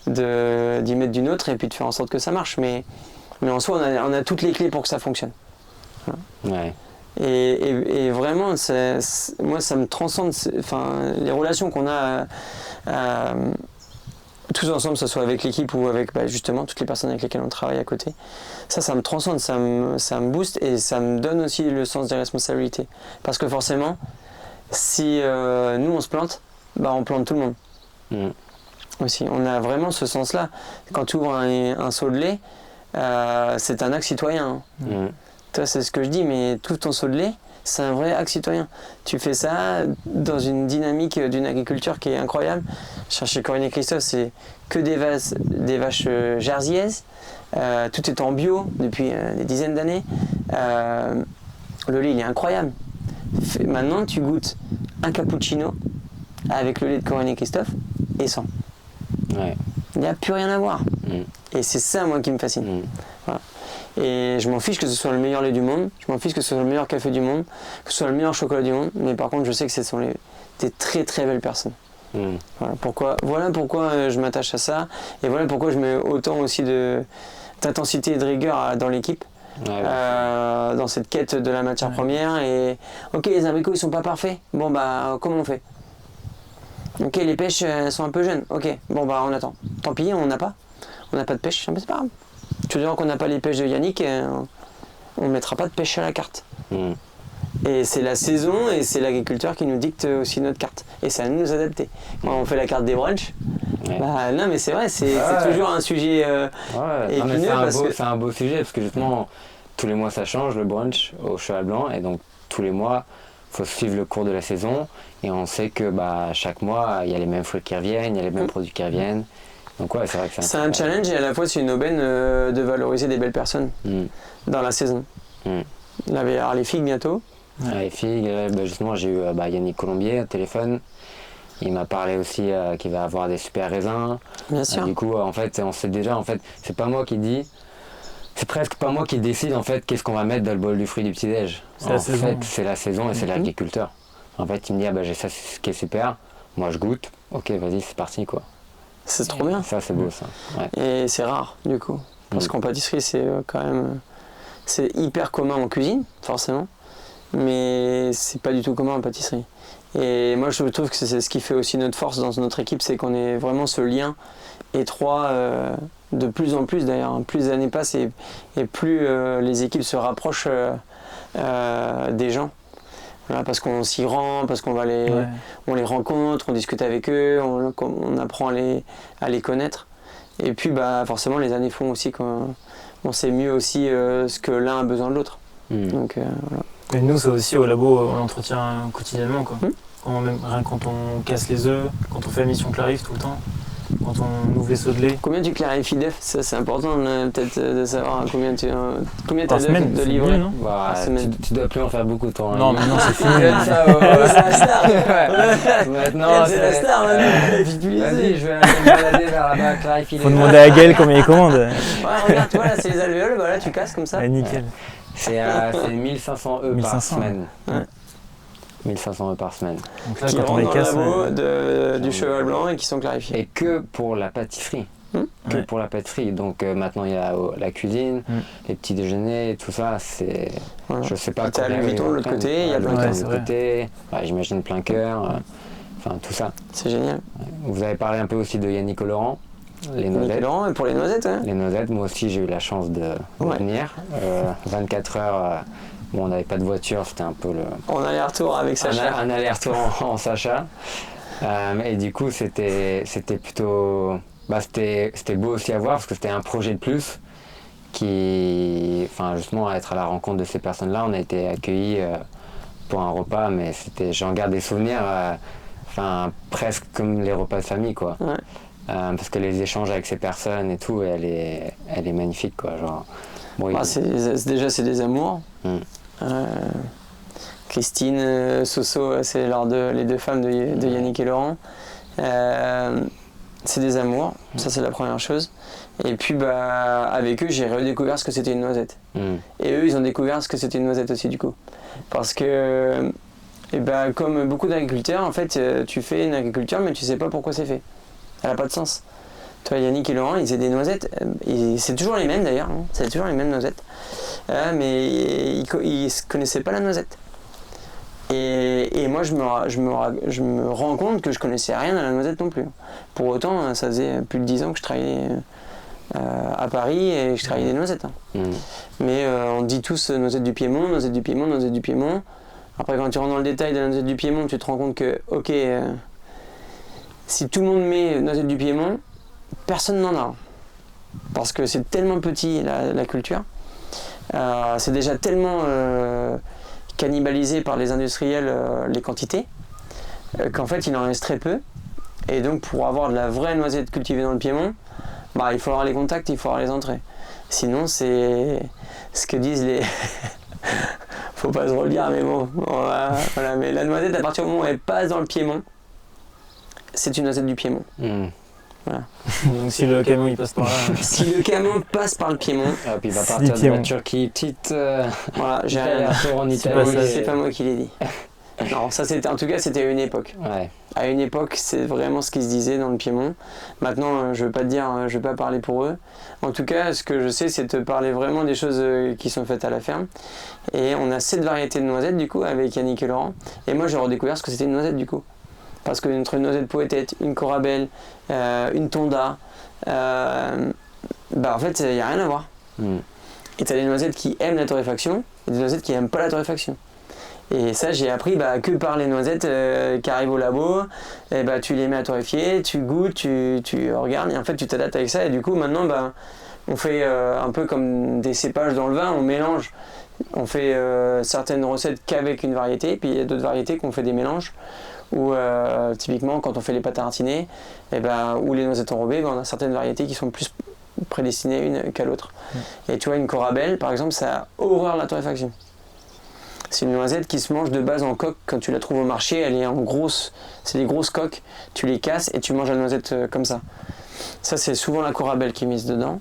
d'y mettre du nôtre et puis de faire en sorte que ça marche. Mais en soi, on a toutes les clés pour que ça fonctionne. Voilà. Ouais. Et vraiment, moi, ça me transcende. Enfin, les relations qu'on a tous ensemble, que ce soit avec l'équipe ou avec justement toutes les personnes avec lesquelles on travaille à côté, ça me transcende, ça me booste et ça me donne aussi le sens des responsabilités. Parce que forcément, si nous on se plante, on plante tout le monde. Aussi, on a vraiment ce sens-là. Quand tu ouvres un seau de lait, c'est un acte citoyen. Toi, c'est ce que je dis, mais tout ton seau de lait, c'est un vrai acte citoyen. Tu fais ça dans une dynamique d'une agriculture qui est incroyable. Chez Corinne et Christophe, c'est que des vaches jerseyaises. Tout est en bio depuis des dizaines d'années. Le lait, il est incroyable. Maintenant, tu goûtes un cappuccino avec le lait de Corinne et Christophe et sans. Ouais. Il n'y a plus rien à voir. Et c'est ça, moi, qui me fascine. Voilà. Et je m'en fiche que ce soit le meilleur lait du monde, je m'en fiche que ce soit le meilleur café du monde, que ce soit le meilleur chocolat du monde, mais par contre, je sais que ce sont des très très belles personnes. Voilà pourquoi je m'attache à ça, et voilà pourquoi je mets autant aussi d'intensité et de rigueur dans l'équipe. Dans cette quête de la matière première. Et ok, les abricots ils sont pas parfaits, bon comment on fait? Ok, les pêches elles sont un peu jeunes, ok, bon on attend, tant pis, on n'a pas de pêche, mais c'est pas grave. Tu veux dire qu'on n'a pas les pêches de Yannick, on mettra pas de pêche à la carte. Et c'est la saison et c'est l'agriculteur qui nous dicte aussi notre carte. Et c'est à nous de nous adapter. Quand on fait la carte des brunchs, non mais c'est vrai, c'est toujours un sujet épineux. C'est un beau sujet parce que justement, tous les mois ça change, le brunch au Cheval Blanc. Et donc tous les mois, il faut suivre le cours de la saison. Et on sait que chaque mois, il y a les mêmes fruits qui reviennent, il y a les mêmes produits qui reviennent. Donc ouais, c'est vrai que c'est un challenge et à la fois c'est une aubaine de valoriser des belles personnes dans la saison. Là, il va y avoir les figues bientôt. Les figues, justement j'ai eu Yannick Colombier au téléphone. Il m'a parlé aussi qu'il va avoir des super raisins. Bien sûr. Du coup, en fait, on sait déjà, c'est pas moi qui dis, c'est presque pas moi qui décide en fait qu'est-ce qu'on va mettre dans le bol du fruit du petit-déj. En fait, c'est la saison et c'est l'agriculteur. En fait, il me dit j'ai ça qui est super, moi je goûte, ok vas-y c'est parti quoi. C'est trop bien. Ça c'est beau ça. Ouais. Et c'est rare du coup. Parce qu'en pâtisserie c'est quand même. C'est hyper commun en cuisine, forcément. Mais c'est pas du tout commun en pâtisserie. Et moi je trouve que c'est ce qui fait aussi notre force dans notre équipe, c'est qu'on est vraiment ce lien étroit de plus en plus d'ailleurs. Plus les années passent et plus les équipes se rapprochent des gens. Voilà, parce qu'on s'y rend, parce qu'on va on les rencontre, on discute avec eux, on apprend à les connaître. Et puis forcément les années font aussi qu'on sait mieux aussi ce que l'un a besoin de l'autre. Donc voilà. Et nous c'est aussi au labo, on l'entretient quotidiennement quoi. Rien quand on casse les œufs, quand on fait la mission Clarif tout le temps, quand on ouvre les seaux de lait. Combien tu clarifies d'œufs? Ça c'est important peut-être de savoir combien tu as semaine, de livrer. Non tu dois plus en faire beaucoup toi. Non maintenant c'est fini. C'est la star. Maintenant c'est la star maintenant. Vas-y, je vais aller me balader vers là-bas, clarifier. Faut demander à Gaël combien il commande. Regarde, tu vois là c'est les alvéoles, là tu casses comme ça. Nickel. C'est 1500 œufs par semaine. 1500 œufs par semaine. Donc là, qui quand on les rentrent casse, dans le labo du Cheval Blanc et qui sont clarifiés. Et que pour la pâtisserie. que Ouais. pour la pâtisserie. Donc maintenant il y a la cuisine, les petits déjeuners, tout ça. C'est, Voilà. je sais pas. Et t'as combien Louis Vuitton ils de l'autre prennent. côté, il y a Louis plein Vuitton de de l'autre côté. J'imagine plein cœur. Enfin tout ça. C'est génial. Vous avez parlé un peu aussi de Yannick Laurent, les noisettes. Laurent, et pour les noisettes, hein. Les noisettes, moi aussi j'ai eu la chance de Ouais. venir. 24 heures, bon, on n'avait pas de voiture, c'était un peu On a aller-retour avec Sacha. un aller-retour en Sacha. Et du coup c'était plutôt. C'était beau aussi à voir parce que c'était un projet de plus enfin justement à être à la rencontre de ces personnes-là. On a été accueillis pour un repas, mais j'en garde des souvenirs presque comme les repas de famille quoi. Ouais. Parce que les échanges avec ces personnes et tout, elle est magnifique quoi. Genre, bon, Déjà c'est des amours. Christine, Soso, c'est les deux femmes de Yannick et Laurent. C'est des amours, ça c'est la première chose. Et puis avec eux j'ai redécouvert ce que c'était une noisette. Et eux ils ont découvert ce que c'était une noisette aussi du coup. Parce que comme beaucoup d'agriculteurs en fait tu fais une agriculture mais tu sais pas pourquoi c'est fait. Elle n'a pas de sens. Toi Yannick et Laurent ils faisaient des noisettes, c'est toujours les mêmes d'ailleurs, hein, c'est toujours les mêmes noisettes. Mais ils ne connaissaient pas la noisette. Et moi je me rends compte que je connaissais rien à la noisette non plus. Pour autant ça faisait plus de 10 ans que je travaillais à Paris et que je travaillais des noisettes. Mais on dit tous noisette du Piémont, noisette du Piémont, noisette du Piémont. Après quand tu rentres dans le détail de la noisette du Piémont, tu te rends compte que ok, si tout le monde met noisette du Piémont, personne n'en a. Parce que c'est tellement petit la culture. C'est déjà tellement cannibalisé par les industriels les quantités qu'en fait il en reste très peu. Et donc pour avoir de la vraie noisette cultivée dans le Piémont, il faut avoir les contacts, il faut avoir les entrées. Sinon c'est ce que disent les... faut pas se relire mais bon. Voilà, mais la noisette à partir du moment où elle passe dans le Piémont, c'est une noisette du Piémont. Voilà. Donc si le camion il passe par là. Si le camion passe par le Piémont, puis il va C'est partir de Piémont. la Turquie, petite voilà, j'ai aller-retour en C'est pas Italie. ça, c'est pas moi qui l'ai dit. Non, ça c'était, en tout cas c'était à une époque. Ouais. À une époque, c'est vraiment ce qui se disait dans le Piémont. Maintenant, je veux pas parler pour eux. En tout cas, ce que je sais, c'est de parler vraiment des choses qui sont faites à la ferme. Et on a 7 variétés de noisettes du coup avec Yannick et Laurent. Et moi, j'ai redécouvert ce que c'était une noisette du coup. Parce que entre une noisette poétette, une corabelle, une tonda, en fait, il n'y a rien à voir. Et tu as des noisettes qui aiment la torréfaction et des noisettes qui n'aiment pas la torréfaction. Et ça, j'ai appris que par les noisettes qui arrivent au labo, et tu les mets à torréfier, tu goûtes, tu regardes, et en fait, tu t'adaptes avec ça. Et du coup, maintenant, on fait un peu comme des cépages dans le vin, on mélange. On fait certaines recettes qu'avec une variété, puis il y a d'autres variétés qu'on fait des mélanges. Ou typiquement, quand on fait les pâtes à tartiner, ou les noisettes enrobées, on a certaines variétés qui sont plus prédestinées une qu'à l'autre. Et tu vois, une corabelle, par exemple, ça a horreur de la torréfaction. C'est une noisette qui se mange de base en coque. Quand tu la trouves au marché, elle est en grosse. C'est des grosses coques. Tu les casses et tu manges la noisette comme ça. Ça, c'est souvent la corabelle qui est mise dedans,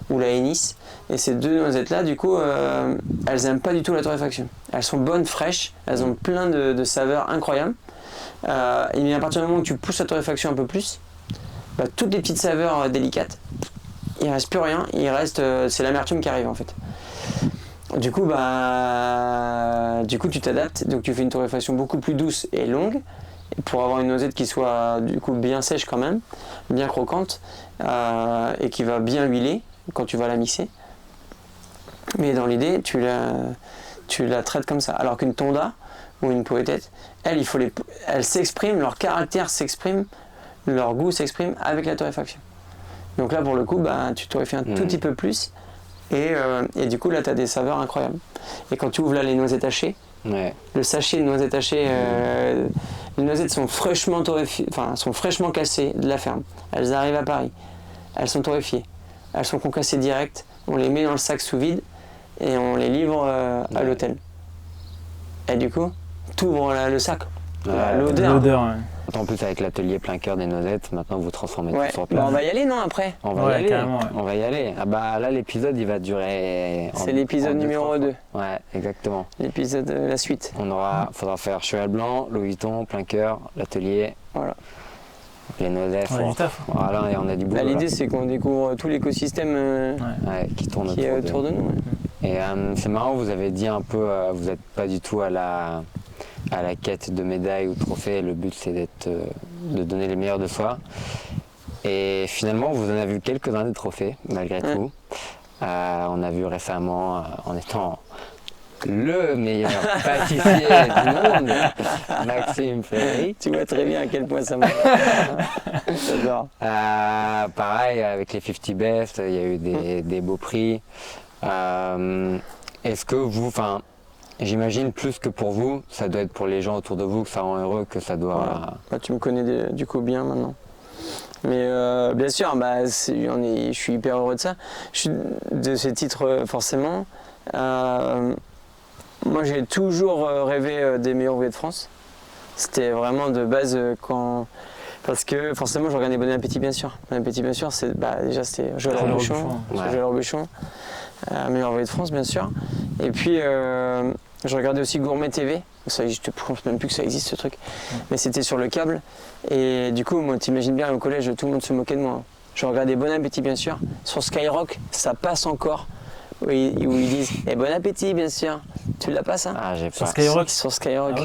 ou la hénisse. Et ces deux noisettes-là, du coup, elles n'aiment pas du tout la torréfaction. Elles sont bonnes, fraîches. Elles ont plein de saveurs incroyables. Et à partir du moment où tu pousses la torréfaction un peu plus, toutes les petites saveurs délicates, il ne reste plus rien. Il reste, c'est l'amertume qui arrive en fait. Du coup, tu t'adaptes, donc tu fais une torréfaction beaucoup plus douce et longue pour avoir une noisette qui soit du coup bien sèche quand même, bien croquante et qui va bien huiler quand tu vas la mixer. Mais dans l'idée, tu la traites comme ça. Alors qu'une tonda ou une poétette, elles s'expriment, leur caractère s'exprime, leur goût s'exprime avec la torréfaction. Donc là, pour le coup, tu torréfies un tout petit peu plus. Et du coup là tu as des saveurs incroyables. Et quand tu ouvres là les noisettes hachées, le sachet de noisettes hachées, les noisettes sont fraîchement sont fraîchement cassées de la ferme. Elles arrivent à Paris, elles sont torréfiées, elles sont concassées direct, on les met dans le sac sous vide et on les livre à l'hôtel. Et du coup, tu ouvres le sac, l'odeur. En plus avec l'atelier plein cœur des noisettes, maintenant vous transformez tout sur place. On va y aller non après. On va y aller. On va y aller. Là l'épisode il va durer. C'est l'épisode numéro 2. Ouais, exactement. L'épisode la suite. Faudra faire Cheval Blanc, Louis Vuitton, plein cœur, l'atelier. Voilà. Les noisettes. On a du taf. Voilà, et on a du boulot. L'idée, c'est qu'on découvre tout l'écosystème qui tourne qui est autour de nous. Et c'est marrant, vous avez dit un peu, vous n'êtes pas du tout à la quête de médailles ou de trophées. Le but, c'est de donner les meilleurs de soi. Et finalement, vous en avez vu quelques-uns des trophées, malgré tout. On a vu récemment, en étant le meilleur pâtissier du monde, Maxime Ferry. Tu vois très bien à quel point ça marche. J'adore. Pareil, avec les 50 Best, il y a eu des beaux prix. Est-ce que vous, j'imagine plus que pour vous, ça doit être pour les gens autour de vous que ça rend heureux, que ça doit... Voilà. Bah, tu me connais du coup bien maintenant. Mais bien sûr, je suis hyper heureux de ça. De ces titres, forcément. Moi, j'ai toujours rêvé des meilleurs ouvriers de France. C'était vraiment de base parce que forcément, je regardais Bon Appétit, bien sûr. Bon Appétit, bien sûr, déjà c'était Joël Robuchon, meilleur ouvrier de France, bien sûr. Et puis, je regardais aussi Gourmet TV. Ça existe, je pense même plus que ça existe ce truc. Mais c'était sur le câble. Et du coup, moi, t'imagines bien, au collège, tout le monde se moquait de moi. Je regardais Bon Appétit, bien sûr. Sur Skyrock, ça passe encore. Où ils disent Bon appétit, bien sûr. Tu l'as pas, ça? J'ai Sur pas. Skyrock. Sur Skyrock.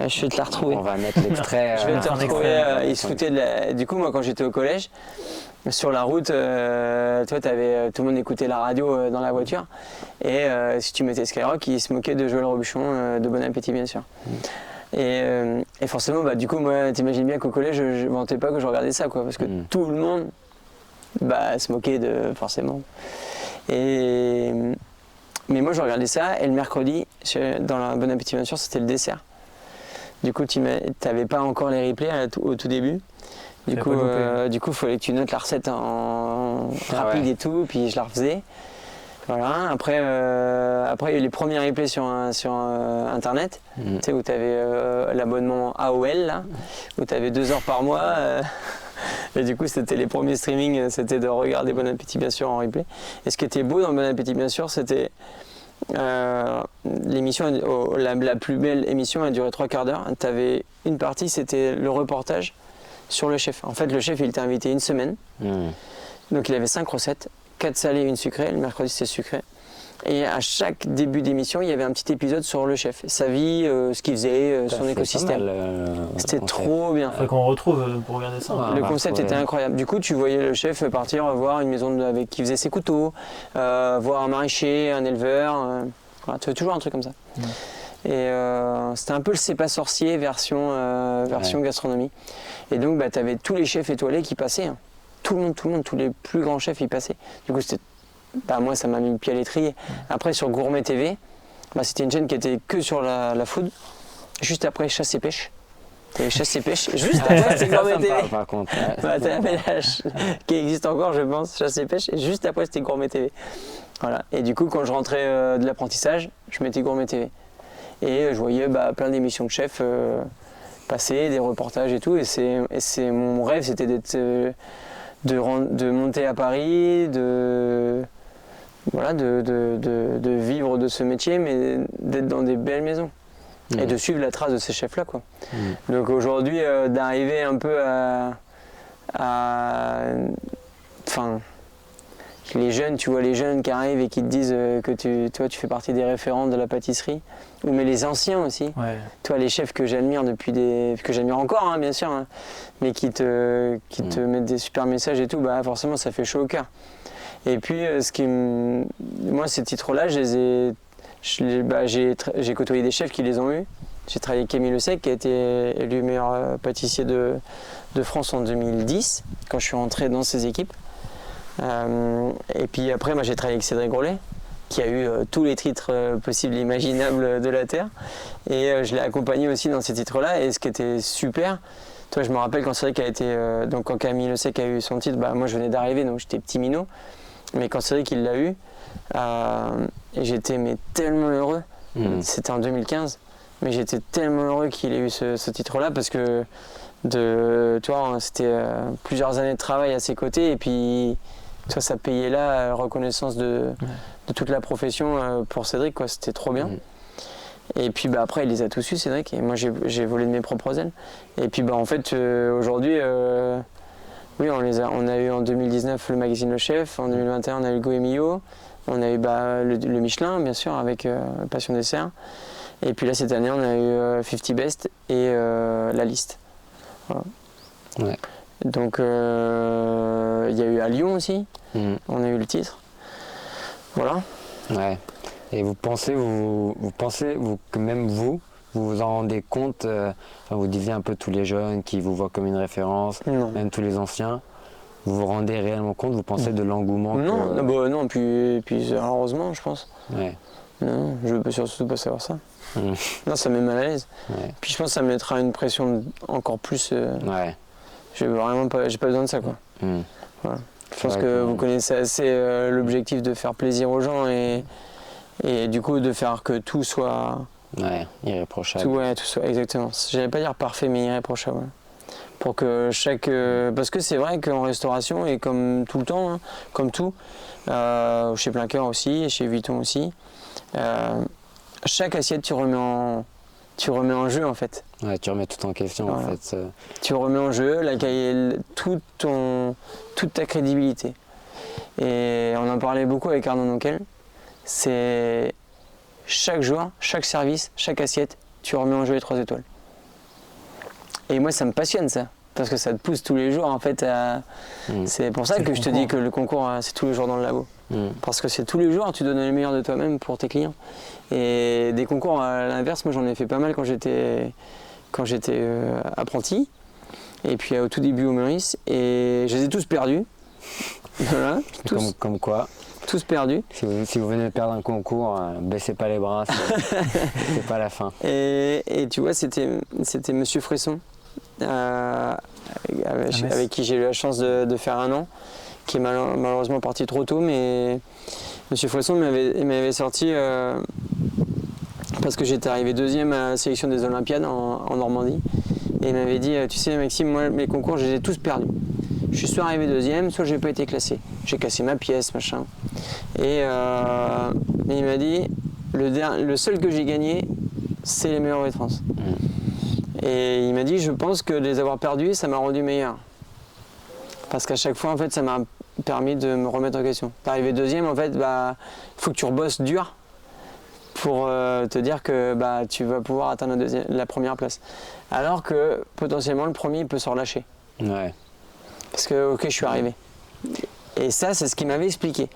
Je vais te la retrouver. On va mettre l'extrait. Je vais te retrouver. Ils se foutaient de la... Du coup, moi, quand j'étais au collège, sur la route, toi, tout le monde écoutait la radio dans la voiture. Et si tu mettais Skyrock, ils se moquaient de Joël Robuchon, de Bon Appétit, bien sûr. Et forcément, du coup, moi, t'imagines bien qu'au collège, je ne mentais pas que je regardais ça, quoi, parce que tout le monde se moquait forcément. Mais moi, je regardais ça, et le mercredi, dans la Bon Appétit, bien sûr, c'était le dessert. Du coup, tu n'avais pas encore les replays au tout début. Du coup, il fallait que tu notes la recette en rapide et tout, puis je la refaisais. Voilà. Après, il y a eu les premiers replays sur Internet, tu sais, où tu avais l'abonnement AOL, là, où tu avais 2 heures par mois. Et du coup, c'était les premiers streamings, c'était de regarder Bon Appétit, bien sûr, en replay. Et ce qui était beau dans Bon Appétit, bien sûr, c'était l'émission, la plus belle émission, elle durait 3 quarts d'heure. Tu avais une partie, c'était le reportage sur le chef. En fait, le chef, il était invité une semaine. Donc, il avait 5 recettes, 4 salées et 1 sucrée. Le mercredi, c'était sucré. Et à chaque début d'émission, il y avait un petit épisode sur le chef, sa vie, ce qu'il faisait, son écosystème. C'était trop bien. Il faut qu'on retrouve pour regarder ça. Le concept était incroyable. Du coup, tu voyais le chef partir voir une maison avec qui faisait ses couteaux, voir un maraîcher, un éleveur. Voilà, tu vois, toujours un truc comme ça. Et c'était un peu le C'est pas sorcier version gastronomie. Et donc, tu avais tous les chefs étoilés qui passaient. Hein. Tout le monde, tous les plus grands chefs y passaient. Du coup, c'était... moi, ça m'a mis le pied à l'étrier. Après, sur Gourmet TV, c'était une chaîne qui était que sur la food. Juste après, Chasse et Pêche. T'avais Chasse et Pêche. Juste après, c'était Gourmet TV. Par contre. T'avais qui existe encore, je pense, Chasse et Pêche. Et juste après, c'était Gourmet TV. Voilà. Et du coup, quand je rentrais de l'apprentissage, je mettais Gourmet TV. Et je voyais plein d'émissions de chefs passer, des reportages et tout. Et mon rêve, c'était de monter à Paris, de vivre de ce métier, mais d'être dans des belles maisons et de suivre la trace de ces chefs-là, quoi. Donc aujourd'hui, d'arriver un peu les jeunes, tu vois les jeunes qui arrivent et qui te disent que tu fais partie des référents de la pâtisserie, mais les anciens aussi. Ouais. Toi, les chefs que j'admire que j'admire encore, hein, bien sûr, hein, mais qui te mettent des super messages et tout, forcément, ça fait chaud au cœur. Et puis, moi, ces titres-là, j'ai côtoyé des chefs qui les ont eus. J'ai travaillé avec Camille Le Sec, qui a été élu meilleur pâtissier de France en 2010, quand je suis rentré dans ses équipes. Et puis après, moi, j'ai travaillé avec Cédric Grolet, qui a eu tous les titres possibles et imaginables de la Terre. Et je l'ai accompagné aussi dans ces titres-là. Et ce qui était super, toi, je me rappelle quand Cédric a été... donc quand Camille Le Sec a eu son titre, moi, je venais d'arriver, donc j'étais petit minot. Mais quand Cédric, il l'a eu, j'étais tellement heureux. C'était en 2015. Mais j'étais tellement heureux qu'il ait eu ce titre-là, parce que c'était plusieurs années de travail à ses côtés. Et puis... ça payait là la reconnaissance de toute la profession pour Cédric, quoi. C'était trop bien. Et puis après il les a tous eus, Cédric, et moi j'ai volé de mes propres ailes. Et puis en fait aujourd'hui, oui on a eu en 2019 le magazine Le Chef, en 2021 on a eu le Goemio, on a eu le Michelin bien sûr avec Passion Dessert. Et puis là cette année on a eu 50 Best et la liste. Voilà. Ouais. Donc il y a eu à Lyon aussi, on a eu le titre. Voilà. Ouais. Et vous pensez que même vous en rendez compte, vous disiez un peu tous les jeunes qui vous voient comme une référence, Non. même tous les anciens, vous vous rendez réellement compte, vous pensez de l'engouement Non, puis heureusement je pense. Ouais. Non, je veux surtout pas savoir ça. Non, ça met mal à l'aise. Ouais. Puis je pense que ça me mettra une pression encore plus. Ouais. J'ai pas besoin de ça quoi. Voilà. Je pense que vous connaissez assez l'objectif de faire plaisir aux gens et du coup de faire que tout soit. Ouais, irréprochable. Tout soit exactement. J'allais pas dire parfait mais irréprochable. Ouais. Pour que parce que c'est vrai qu'en restauration et comme tout le temps, hein, comme tout, chez Plein-Cœur aussi et chez Vuitton aussi, chaque assiette tu remets en jeu en fait. Ouais, tu remets tout en question voilà. en fait. Tu remets en jeu toute ta crédibilité. Et on en parlait beaucoup avec Arnaud Nonquel. C'est chaque jour, chaque service, chaque assiette, tu remets en jeu les 3 étoiles. Et moi ça me passionne ça. Parce que ça te pousse tous les jours en fait à... C'est pour ça que je te dis que le concours c'est tous les jours dans le labo. Parce que c'est tous les jours, tu donnes le meilleur de toi-même pour tes clients. Et des concours à l'inverse, moi j'en ai fait pas mal quand j'étais apprenti. Et puis au tout début au Meurice. Et je les ai tous perdus. Voilà, tous. Comme quoi. Tous perdus. Si vous venez de perdre un concours, baissez pas les bras, c'est pas la fin. Et tu vois, c'était Monsieur Fresson. Avec qui j'ai eu la chance de faire un an, qui est malheureusement parti trop tôt, mais Monsieur Fresson m'avait sorti parce que j'étais arrivé 2e à la sélection des Olympiades en Normandie, et il m'avait dit tu sais Maxime, moi mes concours je les ai tous perdus. Je suis soit arrivé 2e, soit j'ai pas été classé. J'ai cassé ma pièce, machin. Et il m'a dit le seul que j'ai gagné, c'est les meilleurs de France. Et il m'a dit, je pense que de les avoir perdus, ça m'a rendu meilleur. Parce qu'à chaque fois, en fait, ça m'a permis de me remettre en question. T'arrives 2e, en fait, faut que tu rebosses dur pour te dire que tu vas pouvoir atteindre la première place. Alors que potentiellement, le premier, il peut se relâcher. Ouais. Parce que, ok, je suis arrivé. Et ça, c'est ce qu'il m'avait expliqué.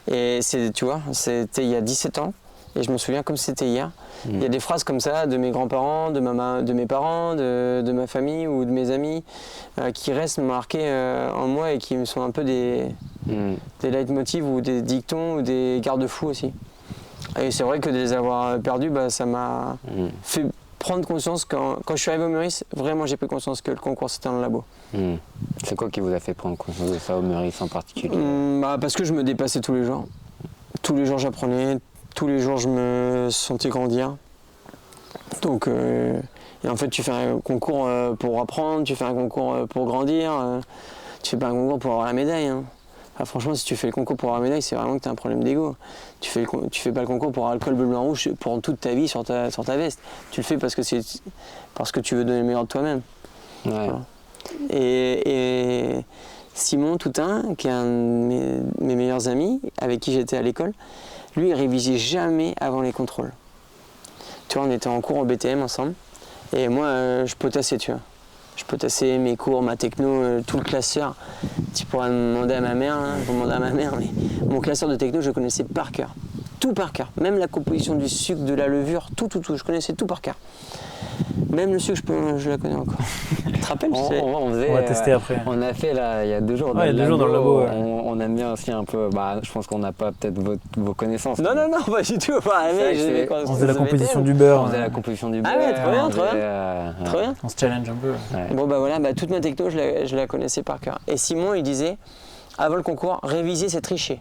Et tu vois, c'était il y a 17 ans. Et je me souviens comme c'était hier. Il y a des phrases comme ça de mes grands-parents, de mes parents, de ma famille ou de mes amis qui restent marqués en moi et qui me sont un peu des leitmotivs ou des dictons ou des garde-fous aussi. Et c'est vrai que de les avoir perdus, ça m'a fait prendre conscience quand je suis arrivé au Meurice, vraiment j'ai pris conscience que le concours c'était dans le labo. C'est quoi qui vous a fait prendre conscience de ça au Meurice en particulier? Parce que je me dépassais tous les jours. Tous les jours j'apprenais. Tous les jours, je me sentais grandir. Donc, et en fait, tu fais un concours pour apprendre, tu fais un concours pour grandir. Tu fais pas un concours pour avoir la médaille. Hein. Enfin, franchement, si tu fais le concours pour avoir la médaille, c'est vraiment que tu as un problème d'ego. Tu fais pas le concours pour avoir le col bleu, blanc, rouge pour toute ta vie sur ta veste. Tu le fais parce que tu veux donner le meilleur de toi-même. Ouais. Voilà. Et Simon Toutain, qui est un de mes meilleurs amis, avec qui j'étais à l'école, lui, il révisait jamais avant les contrôles. Tu vois, on était en cours au BTM ensemble. Et moi, je potassais, tu vois. Je potassais mes cours, ma techno, tout le classeur. Tu pourras demander à ma mère, hein, je vais demander à ma mère, mais mon classeur de techno, je le connaissais par cœur. Tout par cœur. Même la composition du sucre, de la levure, tout. Je connaissais tout par cœur. Même le sucre, je la connais encore. Tu te rappelles? On va tester après. On a fait là, il y a 2 jours. Ouais, il y a 2 jours dans le labo. Ouais. On aime bien aussi un peu. Je pense qu'on n'a pas peut-être vos connaissances. Non, pas du tout. On faisait la composition du beurre. On faisait la composition du beurre. Ah ouais, trop bien. Trop bien. On se challenge un peu. Ouais. Bon voilà, toute ma techno, je la connaissais par cœur. Et Simon, il disait, avant le concours, réviser, c'est tricher.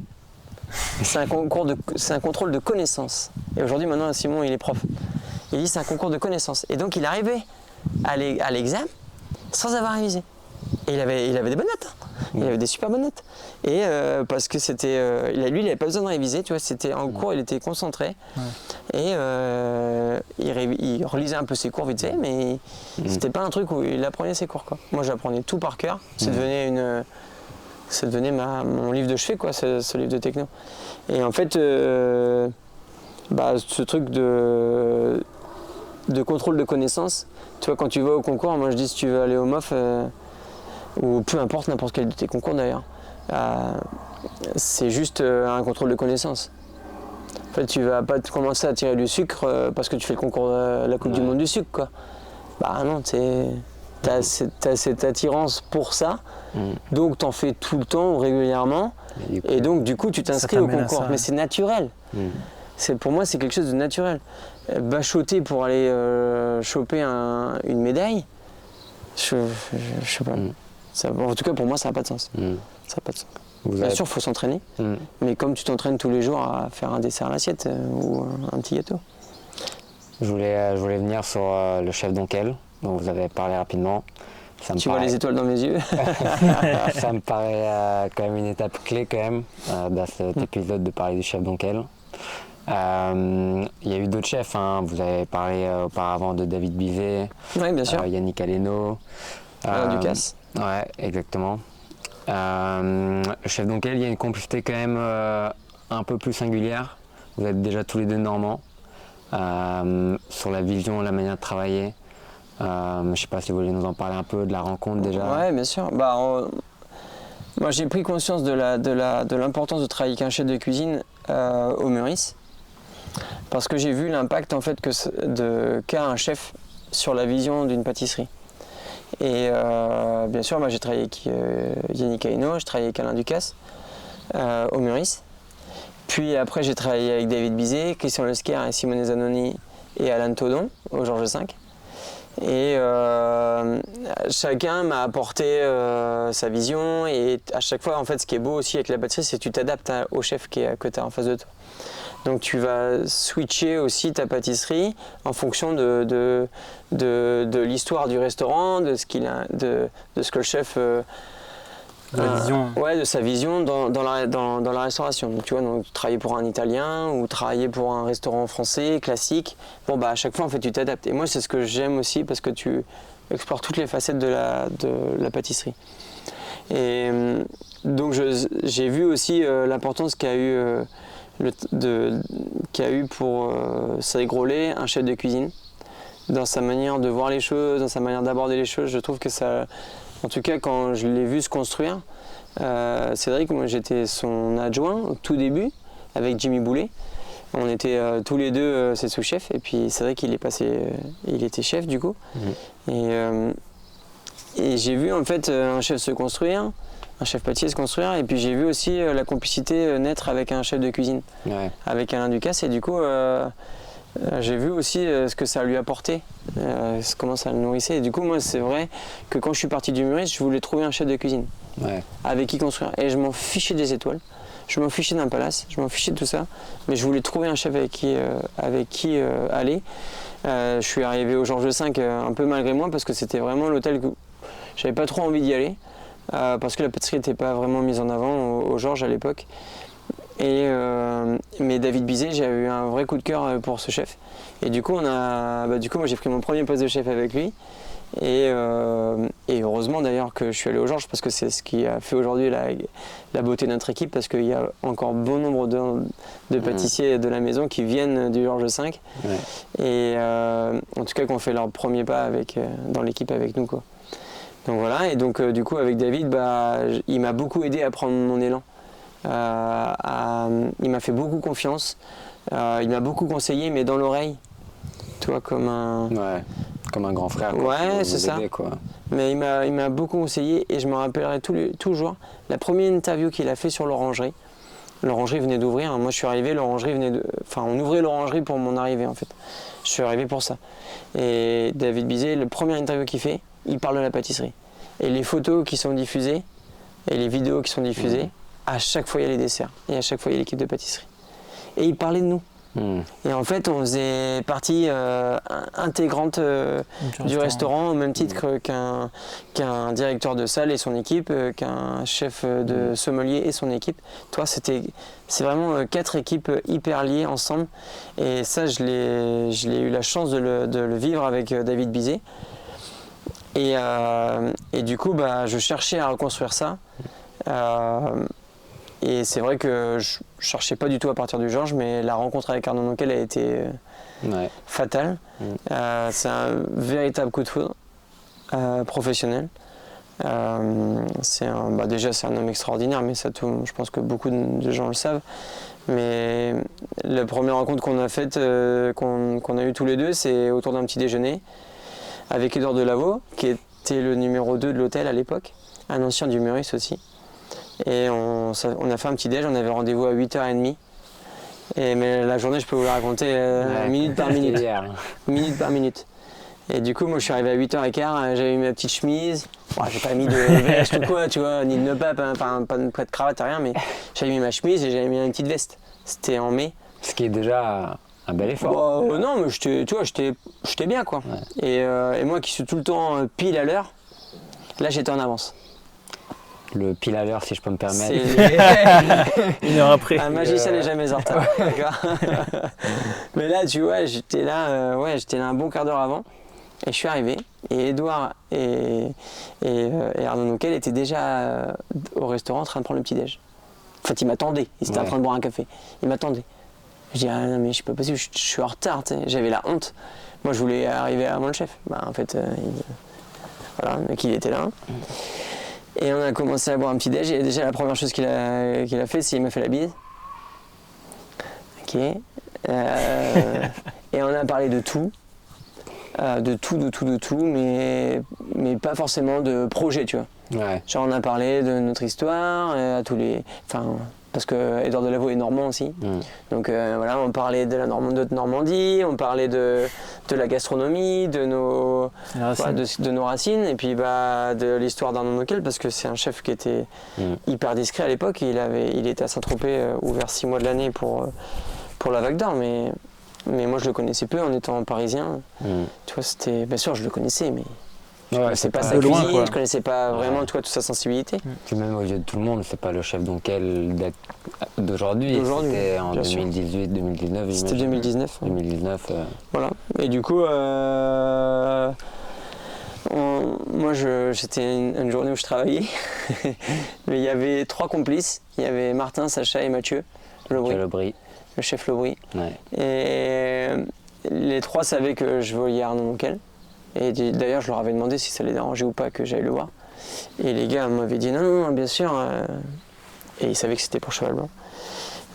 C'est un contrôle de connaissances. Et aujourd'hui, maintenant, Simon, il est prof. Il dit c'est un concours de connaissances. Et donc, il arrivait à l'examen sans avoir révisé. Et il avait des bonnes notes. Il avait des super bonnes notes. Et parce que c'était... lui, il n'avait pas besoin de réviser. Tu vois, c'était en cours, il était concentré. Et il relisait un peu ses cours vite fait, mais c'était pas un truc où il apprenait ses cours, quoi. Moi, j'apprenais tout par cœur. Ça devenait mon livre de chevet, quoi, ce livre de techno. Et en fait, ce truc de contrôle de connaissances, tu vois, quand tu vas au concours, moi je dis si tu veux aller au MOF, ou peu importe, n'importe quel de tes concours d'ailleurs, c'est juste un contrôle de connaissances. En fait, tu vas pas commencer à tirer du sucre parce que tu fais le concours de la Coupe du Monde du sucre, quoi. Bah non, t'as cette attirance pour ça, donc t'en fais tout le temps, régulièrement, et donc du coup tu t'inscris au concours, mais c'est naturel. Pour moi, c'est quelque chose de naturel. Bachoter pour aller choper une médaille, je sais pas. En tout cas, pour moi, ça n'a pas de sens. Ça n'a pas de sens. Bien sûr, il faut s'entraîner, mais comme tu t'entraînes tous les jours à faire un dessert à l'assiette ou un petit gâteau. Je voulais venir sur le chef Donquel, dont vous avez parlé rapidement. Tu vois les étoiles dans mes yeux. Ça me paraît quand même une étape clé quand même dans cet épisode de parler du chef Donquel. Il y a eu d'autres chefs, hein. Vous avez parlé auparavant de David Bizet, oui, bien sûr. Yannick Aleno, Alain Ducasse. Ouais, exactement. Le chef Donquel, il y a une complicité quand même un peu plus singulière. Vous êtes déjà tous les deux normands. Sur la vision, la manière de travailler. Je ne sais pas si vous voulez nous en parler un peu de la rencontre déjà. Oui, bien sûr. Moi, j'ai pris conscience de l'importance de travailler avec un chef de cuisine au Meurice, parce que j'ai vu l'impact en fait qu'a un chef sur la vision d'une pâtisserie. Et bien sûr, moi j'ai travaillé avec Yannick Aleno, j'ai travaillé avec Alain Ducasse au Meurice. Puis après, j'ai travaillé avec David Bizet, Christian Lesquer et Simone Zanoni et Alain Todon au Georges V. Et chacun m'a apporté sa vision, et à chaque fois, en fait, ce qui est beau aussi avec la pâtisserie, c'est que tu t'adaptes au chef que tu as en face de toi. Donc tu vas switcher aussi ta pâtisserie en fonction de l'histoire du restaurant, de ce que le chef de sa vision dans la restauration. Donc, tu vois, travailler pour un Italien ou travailler pour un restaurant français classique, à chaque fois en fait tu t'adaptes. Et moi c'est ce que j'aime aussi, parce que tu explores toutes les facettes de la pâtisserie. Et donc j'ai vu aussi l'importance qu'a eu pour Cédric Grolet, un chef de cuisine, dans sa manière de voir les choses, dans sa manière d'aborder les choses. Je trouve que ça, en tout cas quand je l'ai vu se construire, Cédric, moi j'étais son adjoint au tout début avec Jimmy Boulet. On était tous les deux ses sous-chefs, et puis Cédric il était chef du coup. Et j'ai vu en fait un chef se construire, un chef pâtissier se construire, et puis j'ai vu aussi la complicité naître avec un chef de cuisine, avec Alain Ducasse, et du coup j'ai vu aussi ce que ça lui apportait, comment ça le nourrissait. Et du coup moi c'est vrai que quand je suis parti du Meurice, je voulais trouver un chef de cuisine avec qui construire, et je m'en fichais des étoiles, je m'en fichais d'un palace, je m'en fichais de tout ça, mais je voulais trouver un chef avec qui aller. Je suis arrivé au Georges V un peu malgré moi, parce que c'était vraiment l'hôtel que j'avais pas trop envie d'y aller, parce que la pâtisserie n'était pas vraiment mise en avant au Georges à l'époque. Mais David Bizet, j'ai eu un vrai coup de cœur pour ce chef. Et du coup, moi j'ai pris mon premier poste de chef avec lui. Et heureusement d'ailleurs que je suis allé au Georges, parce que c'est ce qui a fait aujourd'hui la beauté de notre équipe, parce qu'il y a encore bon nombre de pâtissiers de la maison qui viennent du Georges V. Et en tout cas qui ont fait leur premier pas dans l'équipe avec nous, quoi. Donc voilà, et donc du coup avec David, il m'a beaucoup aidé à prendre mon élan. Il m'a fait beaucoup confiance, il m'a beaucoup conseillé, mais dans l'oreille, tu vois, comme un grand frère, quoi. Ouais, c'est ça. Quoi. Mais il m'a beaucoup conseillé, et je me rappellerai toujours la première interview qu'il a fait sur l'orangerie. L'orangerie venait d'ouvrir. Moi je suis arrivé, on ouvrait l'orangerie pour mon arrivée en fait. Je suis arrivé pour ça. Et David Bizet, le premier interview qu'il fait, il parle de la pâtisserie. Et les photos qui sont diffusées, et les vidéos qui sont diffusées, à chaque fois il y a les desserts, et à chaque fois il y a l'équipe de pâtisserie. Et il parlait de nous. Et en fait, on faisait partie intégrante du restaurant au même titre qu'un directeur de salle et son équipe, qu'un chef de sommelier et son équipe. Toi, c'est vraiment 4 équipes hyper liées ensemble. Et ça, je l'ai eu la chance de le vivre avec David Bizet. Et du coup, je cherchais à reconstruire ça. Et c'est vrai que je cherchais pas du tout à partir du Georges, mais la rencontre avec Arnaud Nonquel a été fatale. C'est un véritable coup de foudre professionnel. Déjà, c'est un homme extraordinaire, mais ça, je pense que beaucoup de gens le savent. Mais la première rencontre qu'on a faite, qu'on a eue tous les deux, c'est autour d'un petit déjeuner avec Édouard Delaveau, qui était le numéro 2 de l'hôtel à l'époque, un ancien du Meurice aussi. Et on a fait un petit déj, on avait rendez-vous à 8h30. Mais la journée, je peux vous la raconter minute par minute. Minute par minute. Et du coup, moi, je suis arrivé à 8h15, j'avais mis ma petite chemise. Bon, j'ai pas mis de veste ou quoi, tu vois, ni de nœud-pape, pas de cravate, rien, mais j'avais mis ma chemise et j'avais mis une petite veste. C'était en mai. Ce qui est déjà un bel effort. Non, mais j'étais bien, quoi. Et moi qui suis tout le temps pile à l'heure, là, j'étais en avance. Le pile à l'heure, si je peux me permettre. 1 heure après. Un magicien n'est jamais en retard. Mais là, tu vois, j'étais là un bon quart d'heure avant. Et je suis arrivé. Et Édouard et Arnaud Nonquel étaient déjà au restaurant en train de prendre le petit-déj. En fait, ils m'attendaient. Ils étaient en train de boire un café. Ils m'attendaient. Je dis, non, mais je suis pas possible, je suis en retard. T'sais. J'avais la honte. Moi, je voulais arriver avant le chef. En fait, voilà, donc il était là. Et on a commencé à boire un petit déj et déjà la première chose qu'il a fait, c'est qu'il m'a fait la bise. Ok. Et on a parlé de tout. De tout, mais pas forcément de projet, tu vois. Genre on a parlé de notre histoire, parce que Édouard Delaveau est normand aussi. Donc voilà, on parlait de notre Normandie, on parlait de la gastronomie, de nos racines, et puis de l'histoire d'Arnaud Nonquel, parce que c'est un chef qui était hyper discret à l'époque. Il était à Saint-Tropez, ouvert 6 mois de l'année pour la Vague d'Or, mais moi je le connaissais peu en étant parisien. Tu vois, bien sûr je le connaissais, mais je connaissais pas sa cuisine, je connaissais pas vraiment toute sa sensibilité. Puis même aux yeux de tout le monde, c'est pas le chef Nonquel d'aujourd'hui. C'était en 2018, 2019. C'était 2019. 2019. Voilà. Et du coup, moi c'était une journée où je travaillais, mais il y avait 3 complices. Il y avait Martin, Sacha et Mathieu Lebris. Le chef Lebris. Et les 3 savaient que je voyais Arnaud Nonquel. Et d'ailleurs, je leur avais demandé si ça les dérangeait ou pas que j'aille le voir. Et les gars m'avaient dit non, bien sûr. Et ils savaient que c'était pour Cheval Blanc.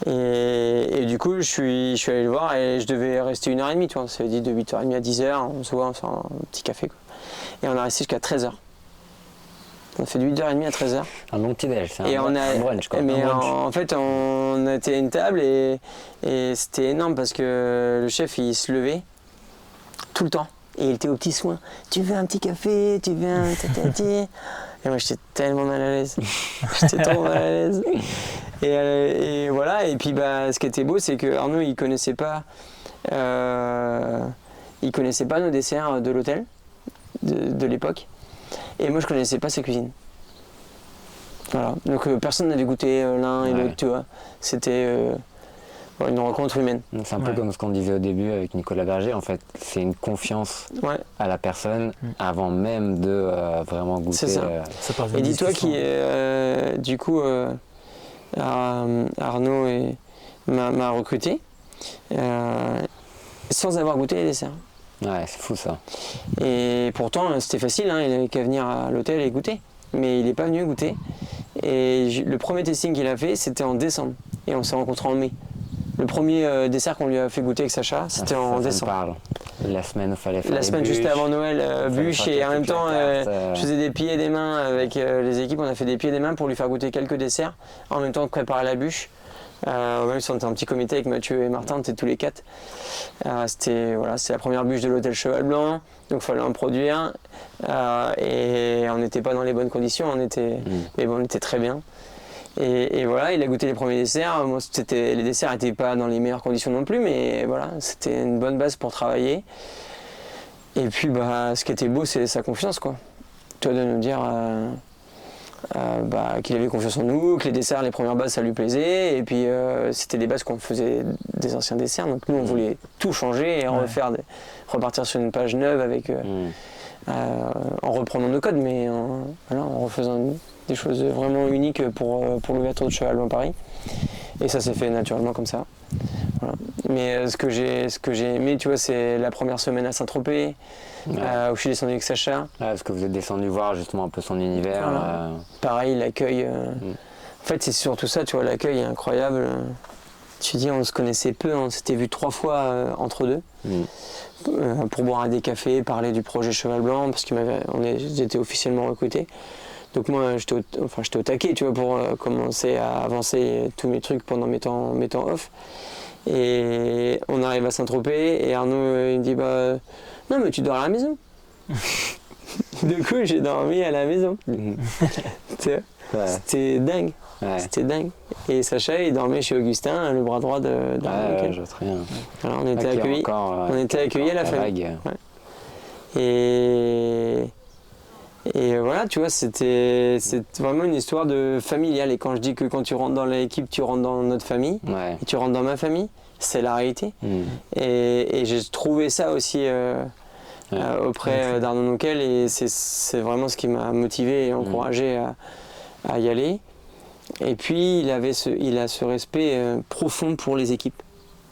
Et du coup, je suis allé le voir et je devais rester 1h30. Tu vois. On s'avait dit de 8h30 à 10h, on se voit, on fait un petit café. Quoi. Et on a resté jusqu'à 13h. On a fait de 8h30 à 13h. Un bon petit déj, c'est un brunch quoi. Mais en fait, on était à une table et c'était énorme parce que le chef, il se levait tout le temps. Et il était aux petits soins. Tu veux un petit café? Tu veux un tatati? Et moi, j'étais tellement mal à l'aise. J'étais trop mal à l'aise. Et voilà. Et puis, ce qui était beau, c'est que Arnaud, il connaissait pas nos desserts de l'hôtel de l'époque. Et moi, je connaissais pas sa cuisine. Voilà. Donc, personne n'avait goûté l'un et l'autre, tu vois. C'était une rencontre humaine. C'est un peu comme ce qu'on disait au début avec Nicolas Berger, en fait. C'est une confiance à la personne avant même de vraiment goûter. C'est ça. Et dis-toi du coup, Arnaud m'a recruté sans avoir goûté les desserts. Ouais, c'est fou ça. Et pourtant, c'était facile, il n'avait qu'à venir à l'hôtel et goûter. Mais il n'est pas venu goûter. Et le premier tasting qu'il a fait, c'était en décembre. Et on s'est rencontrés en mai. Le premier dessert qu'on lui a fait goûter avec Sacha, c'était en décembre. La semaine où il fallait faire la semaine juste avant Noël, bûche, et en même temps, je faisais des pieds et des mains avec les équipes. On a fait des pieds et des mains pour lui faire goûter quelques desserts. En même temps, préparer la bûche. On était un petit comité avec Mathieu et Martin, on était tous les 4. C'était la première bûche de l'hôtel Cheval Blanc, donc il fallait en produire. Et on n'était pas dans les bonnes conditions, mais bon, on était très bien. Et voilà, il a goûté les premiers desserts. Moi, les desserts n'étaient pas dans les meilleures conditions non plus, mais voilà, c'était une bonne base pour travailler. Et puis, ce qui était beau, c'est sa confiance, quoi. Tu vois, de nous dire qu'il avait confiance en nous, que les desserts, les premières bases, ça lui plaisait. Et puis, c'était des bases qu'on faisait des anciens desserts. Donc, nous, on voulait tout changer et repartir sur une page neuve avec, en reprenant nos codes, mais en refaisant des choses vraiment uniques pour l'ouverture de Cheval Blanc Paris. Et ça s'est fait naturellement comme ça. Voilà. Mais ce que j'ai aimé, tu vois, c'est la première semaine à Saint-Tropez, où je suis descendu avec Sacha. Parce que vous êtes descendu voir justement un peu son univers. Voilà. Pareil, l'accueil. En fait, c'est surtout ça, tu vois, l'accueil est incroyable. Tu dis, on se connaissait peu, on s'était vu 3 fois entre deux. Pour boire des cafés, parler du projet Cheval Blanc, parce j'étais officiellement recruté. Donc moi, j'étais au taquet, tu vois, pour commencer à avancer tous mes trucs pendant mes temps off. Et on arrive à Saint-Tropez et Arnaud il me dit non mais tu dors à la maison. Du coup j'ai dormi à la maison. C'était dingue. C'était dingue. Et Sacha il dormait chez Augustin, le bras droit d'Arnaud. Je très bien. Alors on était accueillis à la famille. Et voilà, tu vois, c'est vraiment une histoire de familiale. Et quand je dis que quand tu rentres dans l'équipe, tu rentres dans notre famille, et tu rentres dans ma famille, c'est la réalité. Et j'ai trouvé ça aussi auprès d'Arnaud Nonquel, et c'est vraiment ce qui m'a motivé et encouragé à y aller. Et puis il a ce respect profond pour les équipes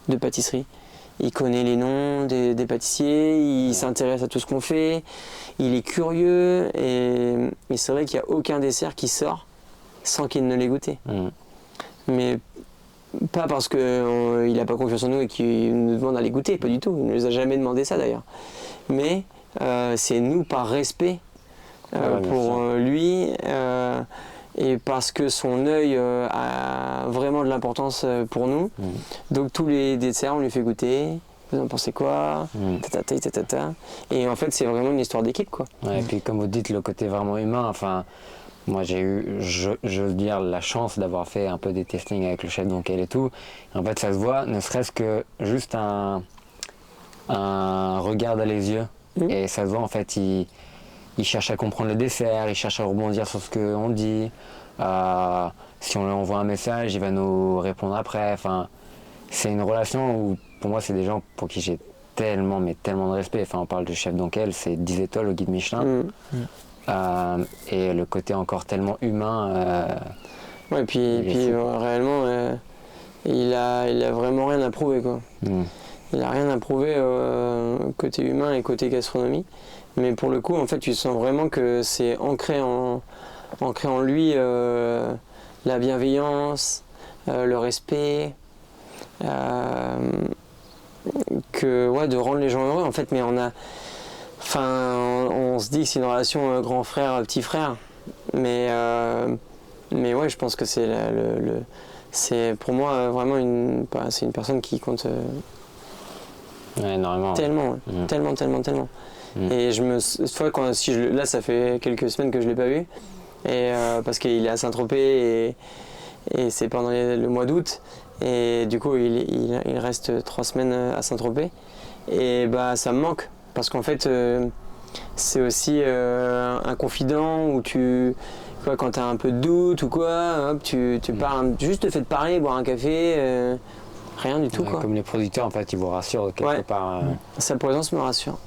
de pâtisserie. Il connaît les noms des pâtissiers, il s'intéresse à tout ce qu'on fait, il est curieux, et c'est vrai qu'il n'y a aucun dessert qui sort sans qu'il ne l'ait goûté. Mais pas parce qu'il n'a pas confiance en nous et qu'il nous demande à les goûter, pas du tout, il ne nous a jamais demandé ça d'ailleurs. Mais c'est nous par respect pour lui, et parce que son œil a vraiment de l'importance pour nous. Donc tous les desserts, on lui fait goûter. Vous en pensez quoi? Et en fait, c'est vraiment une histoire d'équipe, quoi. Et puis comme vous dites, le côté vraiment humain, enfin, moi j'ai eu, j'ose dire, la chance d'avoir fait un peu des testings avec le chef Donquel et tout. Et en fait, ça se voit, ne serait-ce que juste un regard dans les yeux. Et ça se voit, en fait, il cherche à comprendre le dessert, il cherche à rebondir sur ce qu'on dit. Si on lui envoie un message, il va nous répondre après. Enfin, c'est une relation où, pour moi, c'est des gens pour qui j'ai tellement de respect. Enfin, on parle du chef Donquel, c'est 10 étoiles au guide Michelin. Et le côté encore tellement humain. Ouais, puis réellement, il a vraiment rien à prouver, quoi. Il a rien à prouver côté humain et côté gastronomie. Mais pour le coup, en fait, tu sens vraiment que c'est ancré en lui la bienveillance, le respect, de rendre les gens heureux, en fait. Mais on se dit que c'est une relation grand frère, petit frère. Mais ouais, je pense que c'est pour moi vraiment c'est une personne qui compte énormément. Tellement. Et là, ça fait quelques semaines que je l'ai pas vu, et parce qu'il est à Saint-Tropez et c'est pendant le mois d'août, et du coup il reste 3 semaines à Saint-Tropez, et ça me manque parce qu'en fait c'est aussi un confident où quand tu as un peu de doute ou quoi, hop, tu parles, juste le fait de parler, boire un café. Rien du tout, quoi. Comme les producteurs, en fait, ils vous rassurent quelque part. Sa présence me rassure.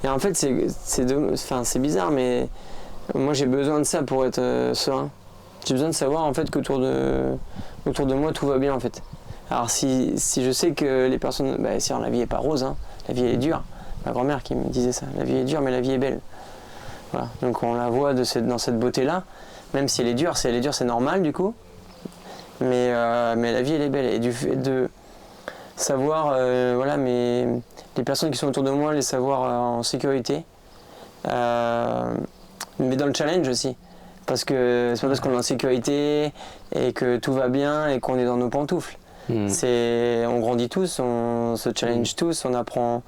Et en fait, c'est bizarre, mais moi j'ai besoin de ça pour être serein. J'ai besoin de savoir en fait qu'autour de moi tout va bien, en fait. Alors si je sais que les personnes, la vie est pas rose, hein. La vie elle est dure. Ma grand-mère qui me disait ça. La vie est dure, mais la vie est belle. Voilà. Donc on la voit dans cette beauté-là. Même si elle est dure, c'est normal du coup. Mais la vie elle est belle. Et du fait de savoir, les personnes qui sont autour de moi, les savoir en sécurité, mais dans le challenge aussi, parce que c'est pas parce qu'on est en sécurité et que tout va bien et qu'on est dans nos pantoufles. On grandit tous, on se challenge tous, on apprend,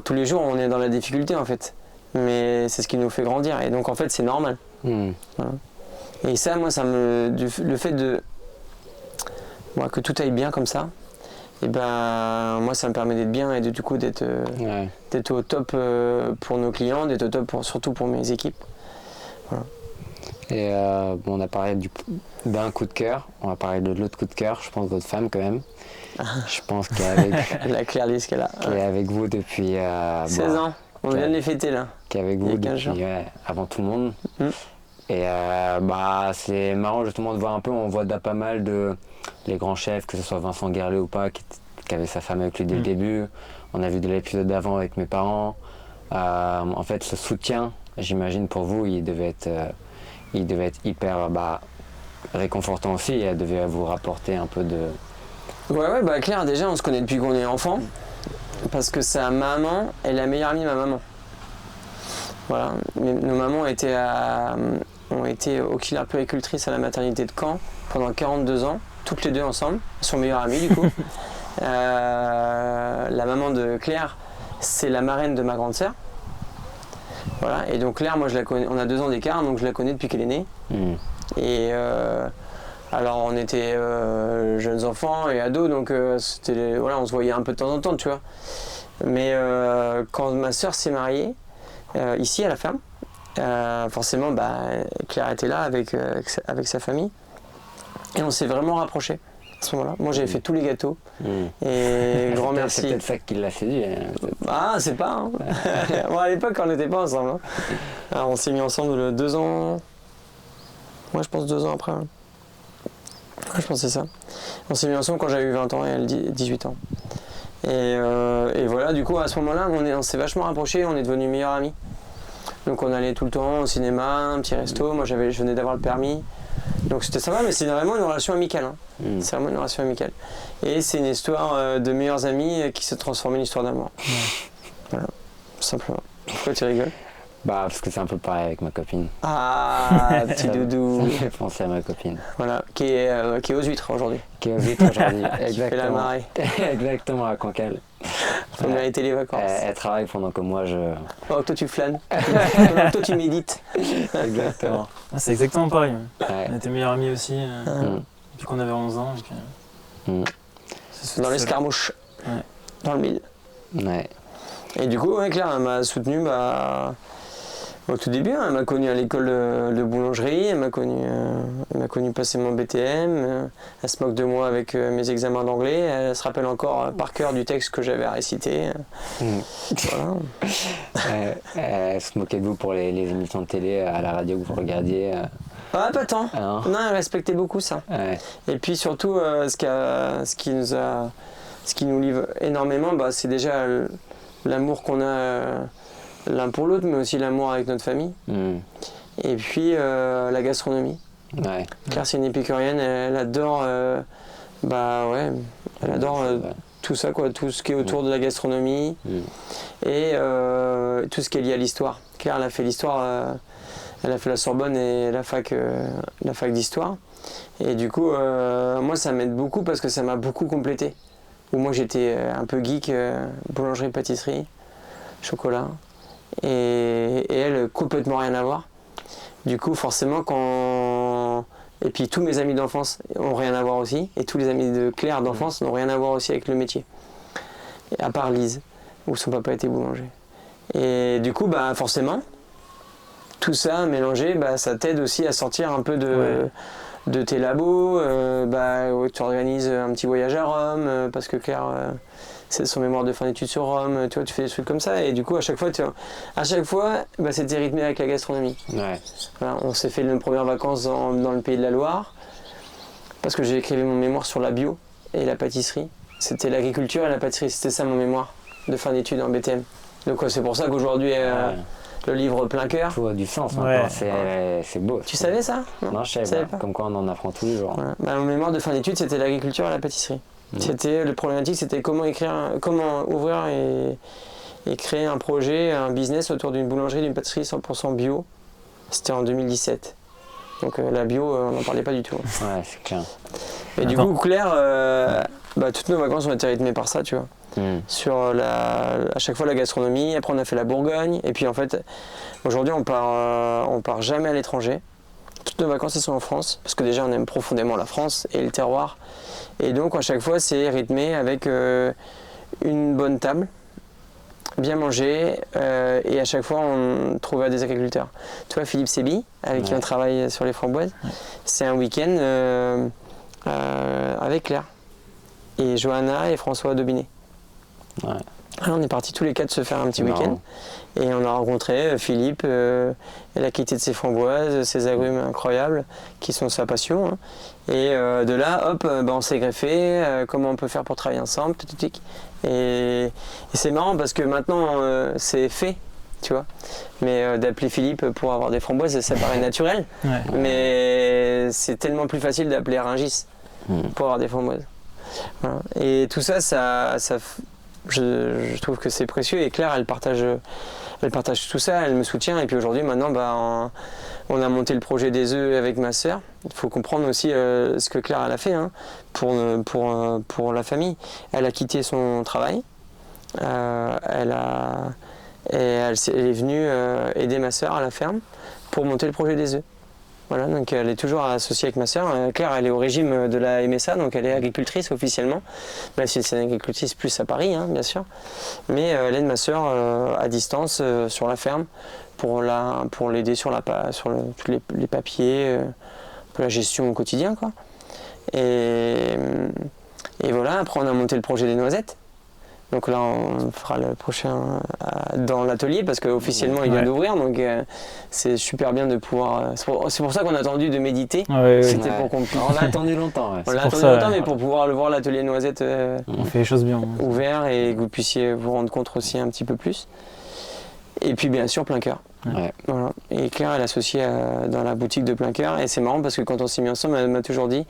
tous les jours on est dans la difficulté en fait, mais c'est ce qui nous fait grandir, et donc en fait c'est normal. Voilà. Et ça, moi, le fait que tout aille bien comme ça, et ben moi ça me permet d'être bien et du coup d'être au top pour nos clients, d'être au top surtout pour mes équipes. Voilà. Et on a parlé d'un coup de cœur, on va parler de l'autre coup de cœur, je pense votre femme quand même. Je pense qu'elle est avec, la Claire-Lise qu'elle est avec vous depuis 16 ans, on vient de les fêter là. Qui est avec vous depuis avant tout le monde. Et c'est marrant justement de voir un peu, on voit pas mal de les grands chefs, que ce soit Vincent Guerlet ou pas, qui avait sa femme avec lui dès le début. On a vu de l'épisode d'avant avec mes parents. En fait, ce soutien, j'imagine pour vous, il devait être hyper réconfortant aussi. Elle devait vous rapporter un peu de... Ouais, Claire, déjà, on se connaît depuis qu'on est enfant. Parce que sa maman est la meilleure amie de ma maman. Voilà. Nos mamans ont été auxiliaires puéricultrices à la maternité de Caen pendant 42 ans, toutes les deux ensemble. Elles sont meilleures amies du coup. La maman de Claire, c'est la marraine de ma grande sœur. Voilà. Et donc Claire, moi je la connais, on a 2 ans d'écart, donc je la connais depuis qu'elle est née. Et alors on était jeunes enfants et ados, donc on se voyait un peu de temps en temps, tu vois. Mais quand ma sœur s'est mariée, ici à la ferme, forcément Claire était là avec sa famille et on s'est vraiment rapprochés à ce moment-là. Moi j'avais fait tous les gâteaux et grand merci. C'est peut-être ça qui l'a séduit. C'est pas. Hein. Bon, à l'époque on n'était pas ensemble. Hein. Alors, on s'est mis ensemble 2 ans. Moi je pense 2 ans après. Hein. Ouais, je pense que c'est ça. On s'est mis ensemble quand j'avais eu 20 ans et elle 18 ans. Et voilà, du coup à ce moment-là on s'est vachement rapprochés, on est devenus meilleurs amis. Donc on allait tout le temps au cinéma, un petit resto, moi je venais d'avoir le permis. Donc c'était sympa, mais c'est vraiment une relation amicale. Hein. C'est vraiment une relation amicale. Et c'est une histoire de meilleurs amis qui se transforme en une histoire d'amour. Voilà, simplement. Pourquoi tu rigoles ? Parce que c'est un peu pareil avec ma copine. Ah, petit doudou. J'ai pensé à ma copine. Voilà, qui est aux huîtres aujourd'hui. Qui est aux huîtres aujourd'hui, exactement. Qui fait la marée. Exactement, à Cancale. Faut mériter les vacances. Elle travaille pendant que moi je... Oh, toi tu flânes. Toi tu médites. Exactement. C'est exactement pareil. Ouais. On était meilleurs amis aussi depuis qu'on avait 11 ans. Dans l'escarmouche. Ouais. Dans le mille. Ouais. Et du coup, Claire, elle m'a soutenu au tout début. Elle m'a connu à l'école de boulangerie, elle m'a connu passer mon BTM. Elle se moque de moi avec mes examens d'anglais. Elle se rappelle encore par cœur du texte que j'avais à réciter. Voilà. Elle se moquait de vous pour les émissions de télé à la radio que vous regardiez. Pas tant. Non, elle respectait beaucoup ça. Ouais. Et puis surtout, ce qui nous livre énormément, c'est déjà l'amour qu'on a l'un pour l'autre, mais aussi l'amour avec notre famille. Et puis la gastronomie. Ouais. Claire, c'est une épicurienne, elle adore, elle adore tout ça, quoi, tout ce qui est autour de la gastronomie et tout ce qui est lié à l'histoire. Claire, elle a fait l'histoire, elle a fait la Sorbonne et la fac d'histoire. Et du coup, moi, ça m'aide beaucoup parce que ça m'a beaucoup complété. Où moi, j'étais un peu geek, boulangerie, pâtisserie, chocolat. Et elle, complètement rien à voir. Du coup, forcément, Et puis, tous mes amis d'enfance n'ont rien à voir aussi. Et tous les amis de Claire d'enfance n'ont rien à voir aussi avec le métier. Et à part Lise, où son papa était boulanger. Et du coup, forcément, tout ça mélangé, ça t'aide aussi à sortir un peu de tes labos. Tu organises un petit voyage à Rome, parce que Claire... c'est son mémoire de fin d'études sur Rome, tu vois, tu fais des trucs comme ça et du coup à chaque fois c'était rythmé avec la gastronomie. Ouais. Voilà, on s'est fait nos premières vacances dans le pays de la Loire parce que j'ai écrit mon mémoire sur la bio et la pâtisserie. C'était l'agriculture et la pâtisserie, c'était ça mon mémoire de fin d'études en BTM. Donc c'est pour ça qu'aujourd'hui le livre plein cœur. Tout a du sens maintenant, c'est beau. Tu savais ça ? Non, je savais pas. Comme quoi on en apprend tous les jours. Voilà. Mon mémoire de fin d'études c'était l'agriculture et la pâtisserie. Le problématique, c'était comment ouvrir et créer un projet, un business autour d'une boulangerie, d'une pâtisserie 100% bio. C'était en 2017. Donc la bio, on n'en parlait pas du tout. Ouais, c'est clair. Et du coup, Claire, toutes nos vacances ont été rythmées par ça, tu vois. Sur à chaque fois la gastronomie, après on a fait la Bourgogne, et puis en fait, aujourd'hui on part jamais à l'étranger. toutes nos vacances elles sont en France, parce que déjà on aime profondément la France et le terroir. Et donc à chaque fois c'est rythmé avec une bonne table, bien manger, et à chaque fois on trouvait des agriculteurs. Tu vois Philippe Sébi, avec qui on travaille sur les framboises, c'est un week-end avec Claire et Johanna et François Daubinet. Ouais. Alors, on est partis tous les quatre se faire un petit week-end et on a rencontré Philippe, elle a quitté de ses framboises, ses agrumes incroyables qui sont sa passion. Hein. Et de là, hop, on s'est greffé, comment on peut faire pour travailler ensemble, et c'est marrant parce que maintenant c'est fait, tu vois. Mais d'appeler Philippe pour avoir des framboises, ça paraît naturel, mais c'est tellement plus facile d'appeler Rungis pour avoir des framboises. Voilà. Et tout ça, je trouve que c'est précieux et Claire elle partage tout ça, elle me soutient et puis aujourd'hui maintenant on a monté le projet des œufs avec ma sœur. Il faut comprendre aussi ce que Claire elle a fait hein, pour la famille. Elle a quitté son travail, elle est venue aider ma sœur à la ferme pour monter le projet des œufs. Voilà, donc elle est toujours associée avec ma sœur. Claire, elle est au régime de la MSA, donc elle est agricultrice officiellement. Même si c'est une agricultrice plus à Paris, hein, bien sûr. Mais elle aide ma sœur à distance sur la ferme pour l'aider sur tous les papiers, pour la gestion au quotidien, quoi. Et voilà, après on a monté le projet des noisettes. Donc là, on fera le prochain dans l'atelier parce qu'officiellement il vient d'ouvrir. Donc c'est super bien de pouvoir. C'est pour ça qu'on a attendu de méditer. C'était pour qu'on puisse. On a attendu longtemps. On l'a attendu longtemps, mais pour pouvoir le voir l'atelier noisettes on fait les choses bien. Ouvert et que vous puissiez vous rendre compte aussi un petit peu plus. Et puis bien sûr, Plein Cœur. Voilà. Et Claire, elle est associée dans la boutique de Plein Cœur. Et c'est marrant parce que quand on s'est mis ensemble, elle m'a toujours dit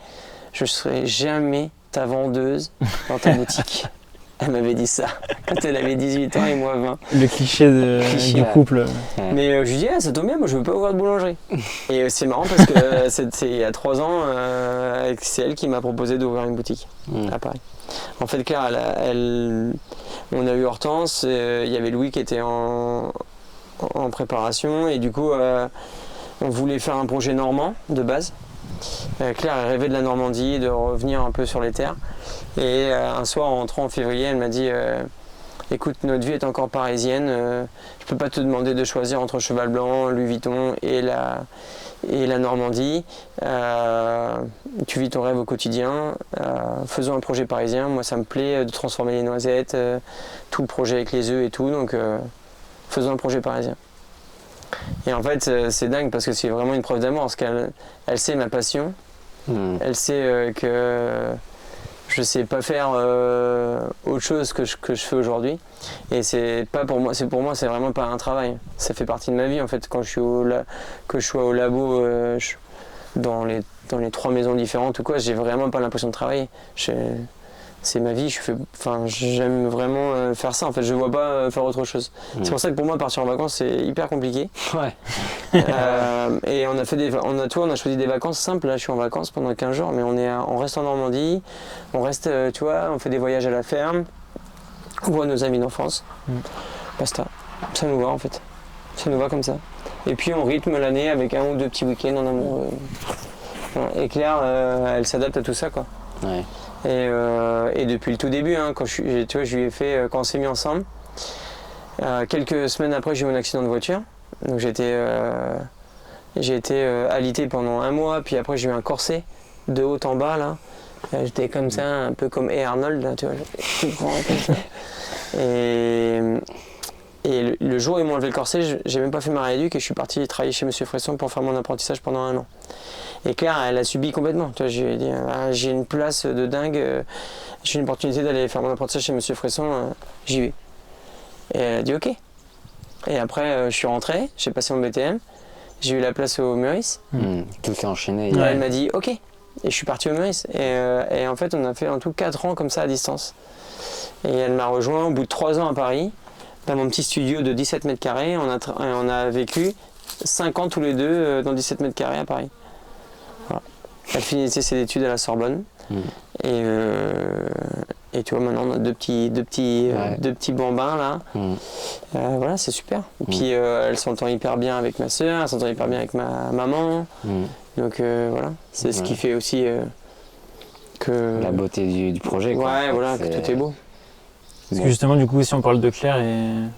je ne serai jamais ta vendeuse dans ta boutique. Elle m'avait dit ça quand elle avait 18 ans et moi 20. Le cliché du couple. Mais je lui dis, ça tombe bien, moi je veux pas ouvrir de boulangerie. Et c'est marrant parce que c'est il y a 3 ans, c'est elle qui m'a proposé d'ouvrir une boutique à Paris. En fait, Claire, on a eu Hortense, il y avait Louis qui était en préparation et du coup, on voulait faire un projet normand de base. Claire elle rêvait de la Normandie, de revenir un peu sur les terres. Et un soir en rentrant en février, elle m'a dit écoute, notre vie est encore parisienne, je peux pas te demander de choisir entre Cheval Blanc, Louis Vuitton et la Normandie. Tu vis ton rêve au quotidien, faisons un projet parisien. Moi ça me plaît de transformer les noisettes, tout le projet avec les œufs et tout, donc faisons un projet parisien. Et en fait c'est dingue parce que c'est vraiment une preuve d'amour parce qu'elle sait ma passion, elle sait que je sais pas faire autre chose que je fais aujourd'hui et c'est pas pour moi, c'est vraiment pas un travail, ça fait partie de ma vie en fait. Quand je suis au labo dans les 3 maisons différentes ou quoi, j'ai vraiment pas l'impression de travailler. C'est ma vie, j'aime vraiment faire ça en fait, je vois pas faire autre chose. C'est pour ça que pour moi partir en vacances c'est hyper compliqué. Et on a choisi des vacances simples. Là je suis en vacances pendant 15 jours mais on reste en Normandie, on reste, tu vois, on fait des voyages à la ferme, on voit nos amis d'enfance, basta, ça nous va en fait, ça nous va comme ça. Et puis on rythme l'année avec 1 ou 2 petits week-ends en amoureux. Et Claire, elle s'adapte à tout ça quoi. Et depuis le tout début, hein, quand je lui ai fait, quand on s'est mis ensemble, quelques semaines après j'ai eu un accident de voiture, donc j'ai été alité pendant 1 mois, puis après j'ai eu un corset de haut en bas là, j'étais comme ça, un peu comme A. Arnold là, tu vois, tout grand comme ça. Et le jour où ils m'ont enlevé le corset, j'ai même pas fait ma rééduque et je suis parti travailler chez Monsieur Fresson pour faire mon apprentissage pendant 1 an. Et Claire, elle a subi complètement. Tu vois, je lui ai dit, j'ai une place de dingue, j'ai une opportunité d'aller faire mon apprentissage chez Monsieur Fresson, j'y vais. Et elle a dit ok. Et après, je suis rentré, j'ai passé mon BTM, j'ai eu la place au Meurice. Tout s'est enchaîné. Et elle m'a dit ok. Et je suis parti au Meurice. Et en fait, on a fait en tout 4 ans comme ça à distance. Et elle m'a rejoint au bout de 3 ans à Paris, dans mon petit studio de 17 mètres carrés. On a vécu 5 ans tous les deux dans 17 mètres carrés à Paris. Voilà. Elle finissait ses études à la Sorbonne. Et tu vois, maintenant on a deux petits bambins là. Voilà, c'est super. Et puis elle s'entend hyper bien avec ma soeur, elle s'entend hyper bien avec ma maman. Donc voilà, c'est ce qui fait aussi que... La beauté du projet, quoi. Ouais, voilà, que tout est beau. Parce que justement, du coup, si on parle de Claire,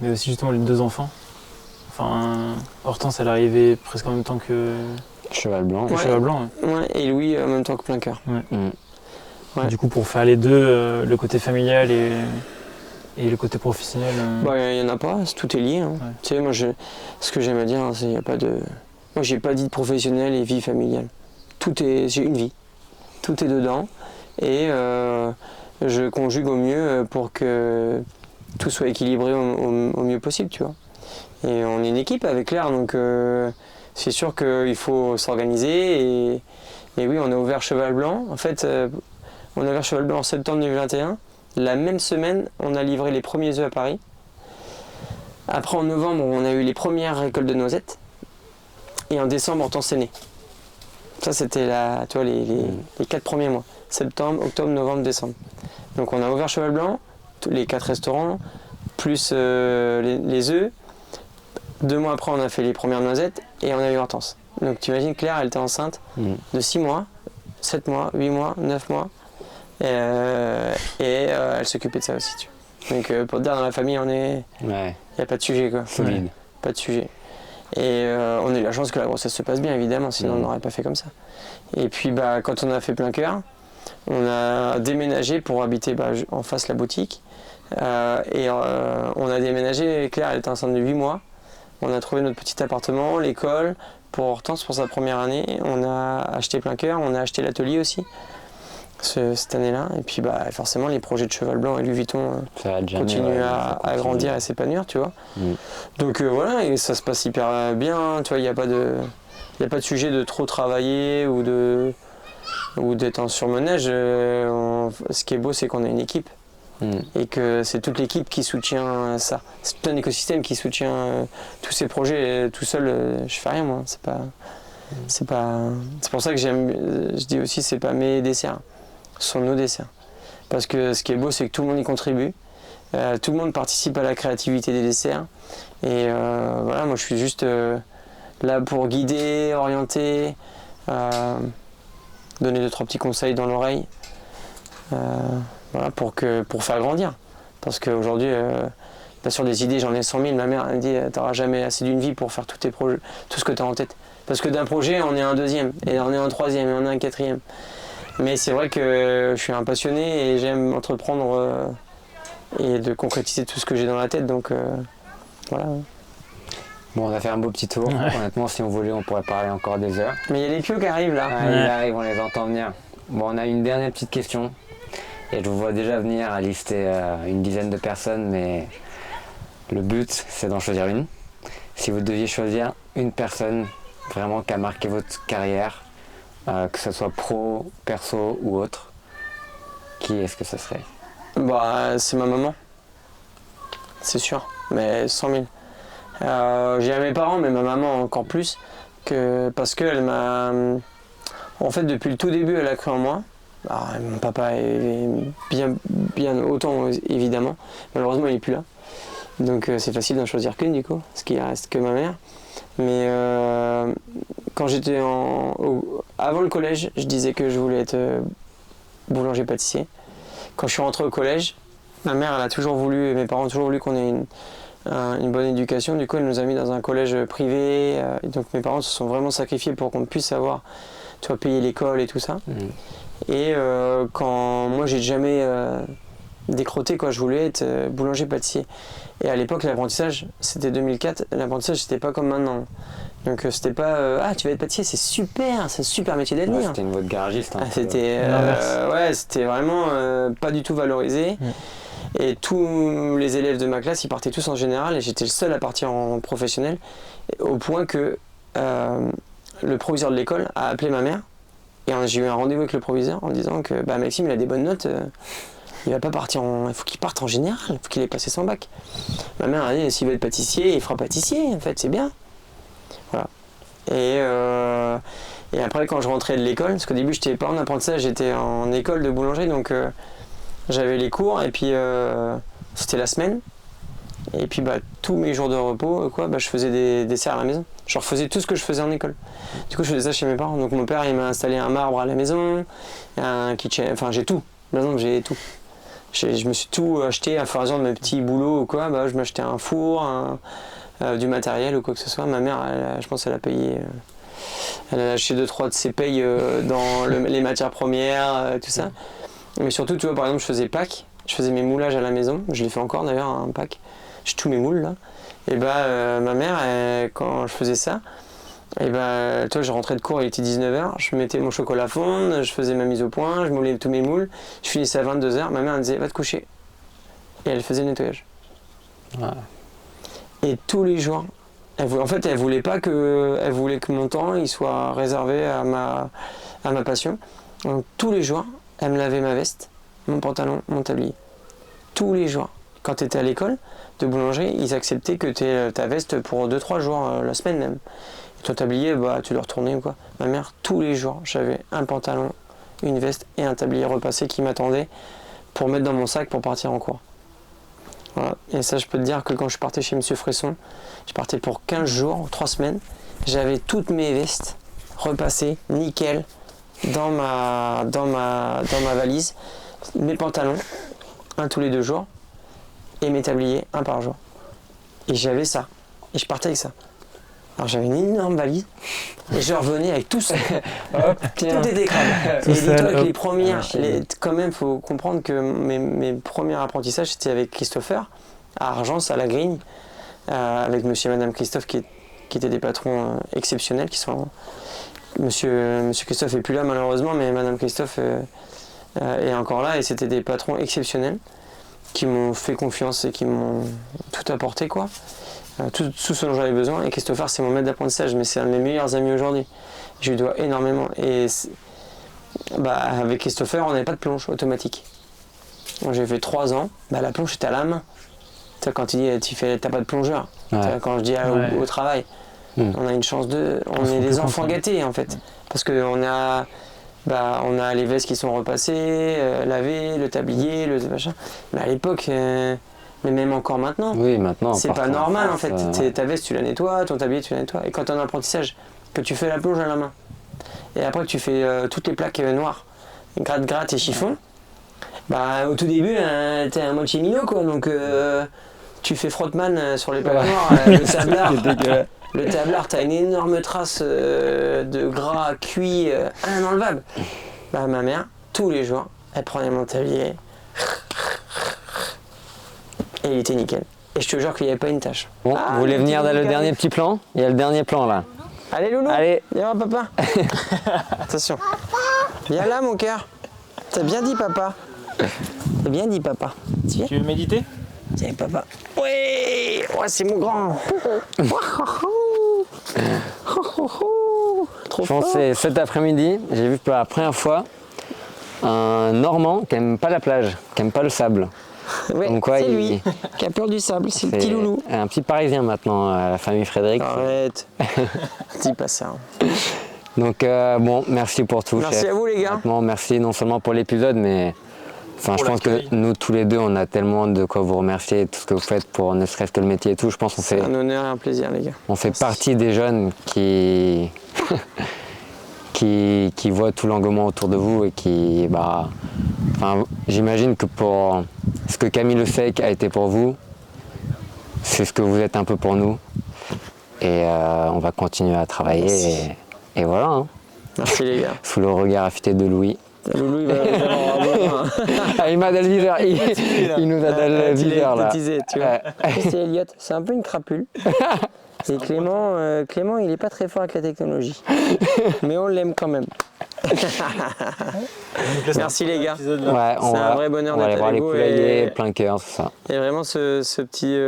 mais aussi justement les 2 enfants, enfin, Hortense, elle est arrivée presque en même temps que Cheval Blanc. Cheval Blanc. Ouais, et Louis en même temps que Plein Cœur. Ouais. Du coup, pour faire les deux, le côté familial et le côté professionnel. Bah, il n'y en a pas, tout est lié. Hein. Ouais. Tu sais, moi, ce que j'aime à dire, c'est qu'il n'y a pas de. Moi, j'ai pas dit de professionnel et vie familiale. J'ai une vie. Tout est dedans. Et je conjugue au mieux pour que tout soit équilibré au mieux possible, tu vois. Et on est une équipe avec Claire, donc c'est sûr qu'il faut s'organiser. Et oui, on a ouvert Cheval Blanc. En fait, on a ouvert Cheval Blanc en septembre 2021. La même semaine, on a livré les premiers œufs à Paris. Après, en novembre, on a eu les premières récoltes de noisettes. Et en décembre, Hortense est née. Ça, c'était les 4 premiers mois. Septembre, octobre, novembre, décembre. Donc on a ouvert Cheval Blanc, les 4 restaurants, plus les œufs. 2 mois après, on a fait les premières noisettes et on a eu Hortense. Donc tu imagines, Claire, elle était enceinte de 6 mois, 7 mois, 8 mois, 9 mois. Et elle s'occupait de ça aussi. Tu vois. Donc pour te dire, dans la famille, il n'y a pas de sujet, quoi. Solide. Pas de sujet. Et on a eu la chance que la grossesse se passe bien, évidemment, sinon on n'aurait pas fait comme ça. Et puis quand on a fait Plein Cœur, on a déménagé pour habiter en face la boutique. On a déménagé, Claire elle était enceinte de 8 mois. On a trouvé notre petit appartement, l'école, pour Hortense pour sa première année. On a acheté Plein Cœur, on a acheté l'atelier aussi, cette année-là. Et puis forcément les projets de Cheval Blanc et Louis Vuitton continuent à grandir et s'épanouir, tu vois. Donc voilà, et ça se passe hyper bien, tu vois, il n'y a pas de sujet de trop travailler ou d'être en surmenage. Ce qui est beau, c'est qu'on a une équipe et que c'est toute l'équipe qui soutient ça. C'est tout un écosystème qui soutient tous ces projets. Tout seul, je fais rien, moi. C'est pour ça que je dis aussi, c'est pas mes desserts, ce sont nos desserts. Parce que ce qui est beau, c'est que tout le monde y contribue. Tout le monde participe à la créativité des desserts. Et voilà, moi je suis juste là pour guider, orienter, donner 2-3 petits conseils dans l'oreille, voilà, pour faire grandir. Parce qu'aujourd'hui, bien sûr, des idées, j'en ai 100 000. Ma mère elle me dit, t'auras jamais assez d'une vie pour faire tous tes projets, tout ce que tu as en tête. Parce que d'un projet, on est un deuxième, et on est un troisième, et on est un quatrième. Mais c'est vrai que je suis un passionné et j'aime entreprendre et de concrétiser tout ce que j'ai dans la tête. Donc voilà. Bon, on a fait un beau petit tour. Honnêtement, si on voulait, on pourrait parler encore des heures. Mais il y a les pieux qui arrivent là. Ils arrivent, on les entend venir. Bon, on a une dernière petite question. Et je vous vois déjà venir à lister une dizaine de personnes, mais le but, c'est d'en choisir une. Si vous deviez choisir une personne vraiment qui a marqué votre carrière, que ce soit pro, perso ou autre, qui est-ce que ce serait? C'est ma maman. C'est sûr, mais 100 000. J'ai mes parents, mais ma maman encore plus, parce qu'elle m'a... En fait, depuis le tout début, elle a cru en moi. Mon papa est bien autant, évidemment. Malheureusement, il n'est plus là. Donc c'est facile d'en choisir qu'une, du coup, parce qu'il ne reste que ma mère. Mais quand j'étais avant le collège, je disais que je voulais être boulanger-pâtissier. Quand je suis rentré au collège, ma mère, elle a toujours voulu, et mes parents ont toujours voulu qu'on ait une bonne éducation. Du coup, elle nous a mis dans un collège privé. Et donc mes parents se sont vraiment sacrifiés pour qu'on puisse avoir, tu vois, payer l'école et tout ça. Et quand moi, j'ai jamais décroté, quoi, je voulais être boulanger-pâtissier. Et à l'époque, l'apprentissage, c'était 2004, l'apprentissage, c'était pas comme maintenant. Donc c'était pas tu vas être pâtissier, c'est un super métier d'avenir. C'était une voie de garagiste. C'était vraiment pas du tout valorisé. Et tous les élèves de ma classe, ils partaient tous en général et j'étais le seul à partir en professionnel, au point que le proviseur de l'école a appelé ma mère et j'ai eu un rendez-vous avec le proviseur en disant que Maxime, il a des bonnes notes, il va pas partir il faut qu'il parte en général, il faut qu'il ait passé son bac. Ma mère a dit, s'il veut être pâtissier, il fera pâtissier, en fait, c'est bien. Voilà. Et après, quand je rentrais de l'école, parce qu'au début, je n'étais pas en apprentissage, j'étais en école de boulangerie, donc j'avais les cours, et puis c'était la semaine. Et puis tous mes jours de repos, je faisais des desserts à la maison. Je refaisais tout ce que je faisais en école. Du coup, je faisais ça chez mes parents. Donc mon père, il m'a installé un marbre à la maison, un kitchen, enfin j'ai tout. Maintenant, j'ai tout. Je me suis tout acheté à faire de mes petits boulots ou quoi. Je m'achetais un four, du matériel ou quoi que ce soit. Ma mère, je pense qu'elle a payé. Elle a acheté 2-3 de ses payes dans les matières premières, tout ça. Mais surtout, tu vois, par exemple, je faisais Pâques. Je faisais mes moulages à la maison. Je les fais encore d'ailleurs, un Pâques. J'ai tous mes moules là. Et ma mère, quand je faisais ça, toi, je rentrais de cours, il était 19h, je mettais mon chocolat fondre, je faisais ma mise au point, je moulais tous mes moules, je finissais à 22h, ma mère elle disait va te coucher. Et elle faisait le nettoyage. Ouais. Et tous les jours, elle voulait que mon temps il soit réservé à ma passion. Donc tous les jours, elle me lavait ma veste, mon pantalon, mon tablier. Tous les jours. Quand tu étais à l'école de boulangerie, ils acceptaient que tu aies ta veste pour 2-3 jours, la semaine même. Et ton tablier, tu le retournais ou quoi. Ma mère, tous les jours, j'avais un pantalon, une veste et un tablier repassé qui m'attendait pour mettre dans mon sac pour partir en cours. Voilà. Et ça, je peux te dire que quand je partais chez M. Fresson, je partais pour 15 jours, 3 semaines. J'avais toutes mes vestes repassées, nickel, dans ma valise. Mes pantalons, un tous les 2 jours. Et mes tabliers, un par jour. Et j'avais ça. Et je partais avec ça. Alors j'avais une énorme valise. Et je revenais avec tout ça. Hop, tout était crade. Et dis-toi que les premières, quand même, il faut comprendre que mes premiers apprentissages, c'était avec Christopher, à Argence, à la Grigne, avec monsieur et madame Christophe, qui étaient des patrons exceptionnels, qui sont... Monsieur Christophe n'est plus là, malheureusement, mais madame Christophe est encore là, et c'était des patrons exceptionnels, qui m'ont fait confiance et qui m'ont tout apporté, quoi. Tout ce dont j'avais besoin. Et Christopher, c'est mon maître d'apprentissage, mais c'est un de mes meilleurs amis aujourd'hui. Je lui dois énormément. Et avec Christopher, on n'avait pas de plonge automatique. Donc, j'ai fait 3 ans, la plonge était à la main. Quand tu dis t'as pas de plongeur, quand je dis au travail, on a une chance on est des enfants gâtés en fait. Parce qu'on a. On a les vestes qui sont repassées, lavées, le tablier, le machin. Mais à l'époque, mais même encore maintenant, c'est pas normal en fait. Ta veste, tu la nettoies, ton tablier, tu la nettoies. Et quand tu es en apprentissage, que tu fais la plonge à la main, et après que tu fais toutes les plaques noires, gratte et chiffon, au tout début, t'es un moitié minot, quoi. Donc tu fais frottman sur les plaques noires, le tablard. Le tablard, t'as une énorme trace de gras cuit inenlevable. Ma mère, tous les jours, elle prenait mon tablier et il était nickel. Et je te jure qu'il n'y avait pas une tache. Bon, vous voulez venir dans le dernier petit plan? Il y a le dernier plan là. Allez loulou, allez. Viens papa. Attention. Viens là mon cœur. T'as bien dit papa. T'as bien dit papa. Tu veux méditer? Tiens papa. Oui, c'est mon grand. Je pense que c'est cet après-midi, j'ai vu pour la première fois un Normand qui aime pas la plage, qui aime pas le sable. Oui, c'est lui qui a peur du sable, c'est le petit loulou. Un petit Parisien maintenant, la famille Frédéric. Arrête, dis pas ça. Donc merci pour tout. Merci chef. à vous les gars. Honnêtement, merci non seulement pour l'épisode, mais je pense que nous tous les deux, on a tellement de quoi vous remercier, tout ce que vous faites pour ne serait-ce que le métier et tout. Je pense qu'on fait un honneur et un plaisir les gars. On fait partie des jeunes qui qui voient tout l'engouement autour de vous et qui j'imagine que pour ce que Camille Le Sec a été pour vous, c'est ce que vous êtes un peu pour nous. Et on va continuer à travailler et voilà. Hein. Merci les gars. Sous le regard affûté de Louis. Loulou, il va il m'a donné le viseur. Il nous a donné le viseur là. Tu vois. C'est Elliot, c'est un peu une crapule. Et Clément, il est pas très fort avec la technologie. Mais on l'aime quand même. Merci les gars. Ouais, c'est un vrai bonheur d'être avec vous. On va aller voir les poulaillers, plein cœur, tout ça. Et vraiment ce petit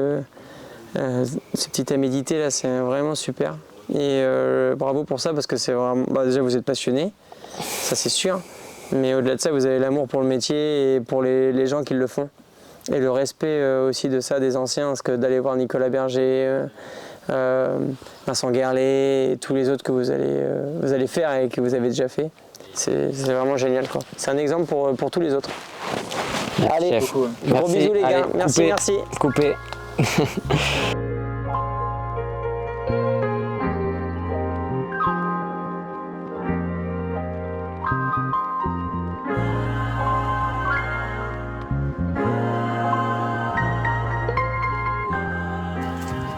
à méditer là, c'est vraiment super. Et bravo pour ça parce que c'est vraiment. Déjà vous êtes passionné, ça c'est sûr. Mais au-delà de ça, vous avez l'amour pour le métier et pour les gens qui le font. Et le respect aussi de ça des anciens, parce que d'aller voir Nicolas Berger, Vincent Guerlet, et tous les autres que vous allez faire et que vous avez déjà fait. C'est vraiment génial, quoi. C'est un exemple pour tous les autres. Merci, Allez, chef. gros Merci. bisous les gars. Allez, Merci, coupez. merci. Coupé.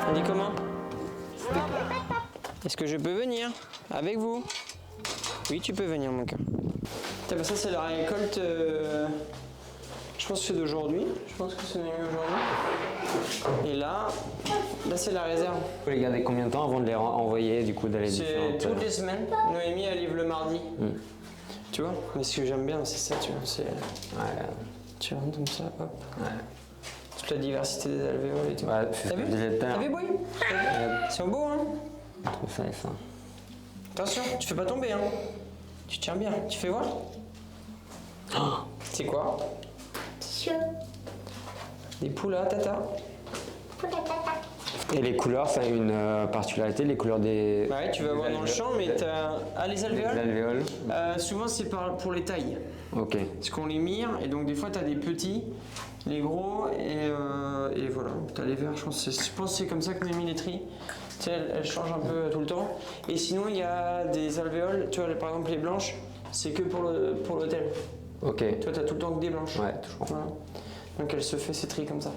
On dit comment? Est-ce que je peux venir avec vous? Oui, tu peux venir, mon cœur. Ça, c'est la récolte. Je pense que c'est d'aujourd'hui. Je pense que c'est mis aujourd'hui. Et là c'est la réserve. Vous les gardez combien de temps avant de les envoyer, du coup, dans les C'est différentes... toutes les semaines. Noémie, elle livre le mardi. Tu vois? Mais ce que j'aime bien, c'est ça, tu vois. C'est. Ouais. Tu vois, comme ça, hop. Ouais. Toute la diversité des alvéoles et tout. Ouais, c'est T'as ce que vu? je disais tout à T'as l'heure. vu, Boy? Ils sont beaux, hein? Tout ça et ça. Attention, tu fais pas tomber, hein. Tu tiens bien. Tu fais voir? C'est quoi? Des poules à tata. Et les couleurs, ça a une particularité, les couleurs des... Bah ouais, tu vas voir dans le champ, mais t'as. Ah, les des alvéoles? alvéoles. Souvent, c'est pour les tailles. Ok. Parce qu'on les mire, et donc des fois, t'as des petits, les gros, et voilà. T'as les verts, je pense que c'est comme ça que Noémie les trie. Tu sais, elle change un peu tout le temps. Et sinon, il y a des alvéoles, tu vois, par exemple, les blanches, c'est que pour l'hôtel. Ok. Tu vois, t'as tout le temps que des blanches. Ouais, toujours. Voilà. Donc elle se fait ses tris comme ça.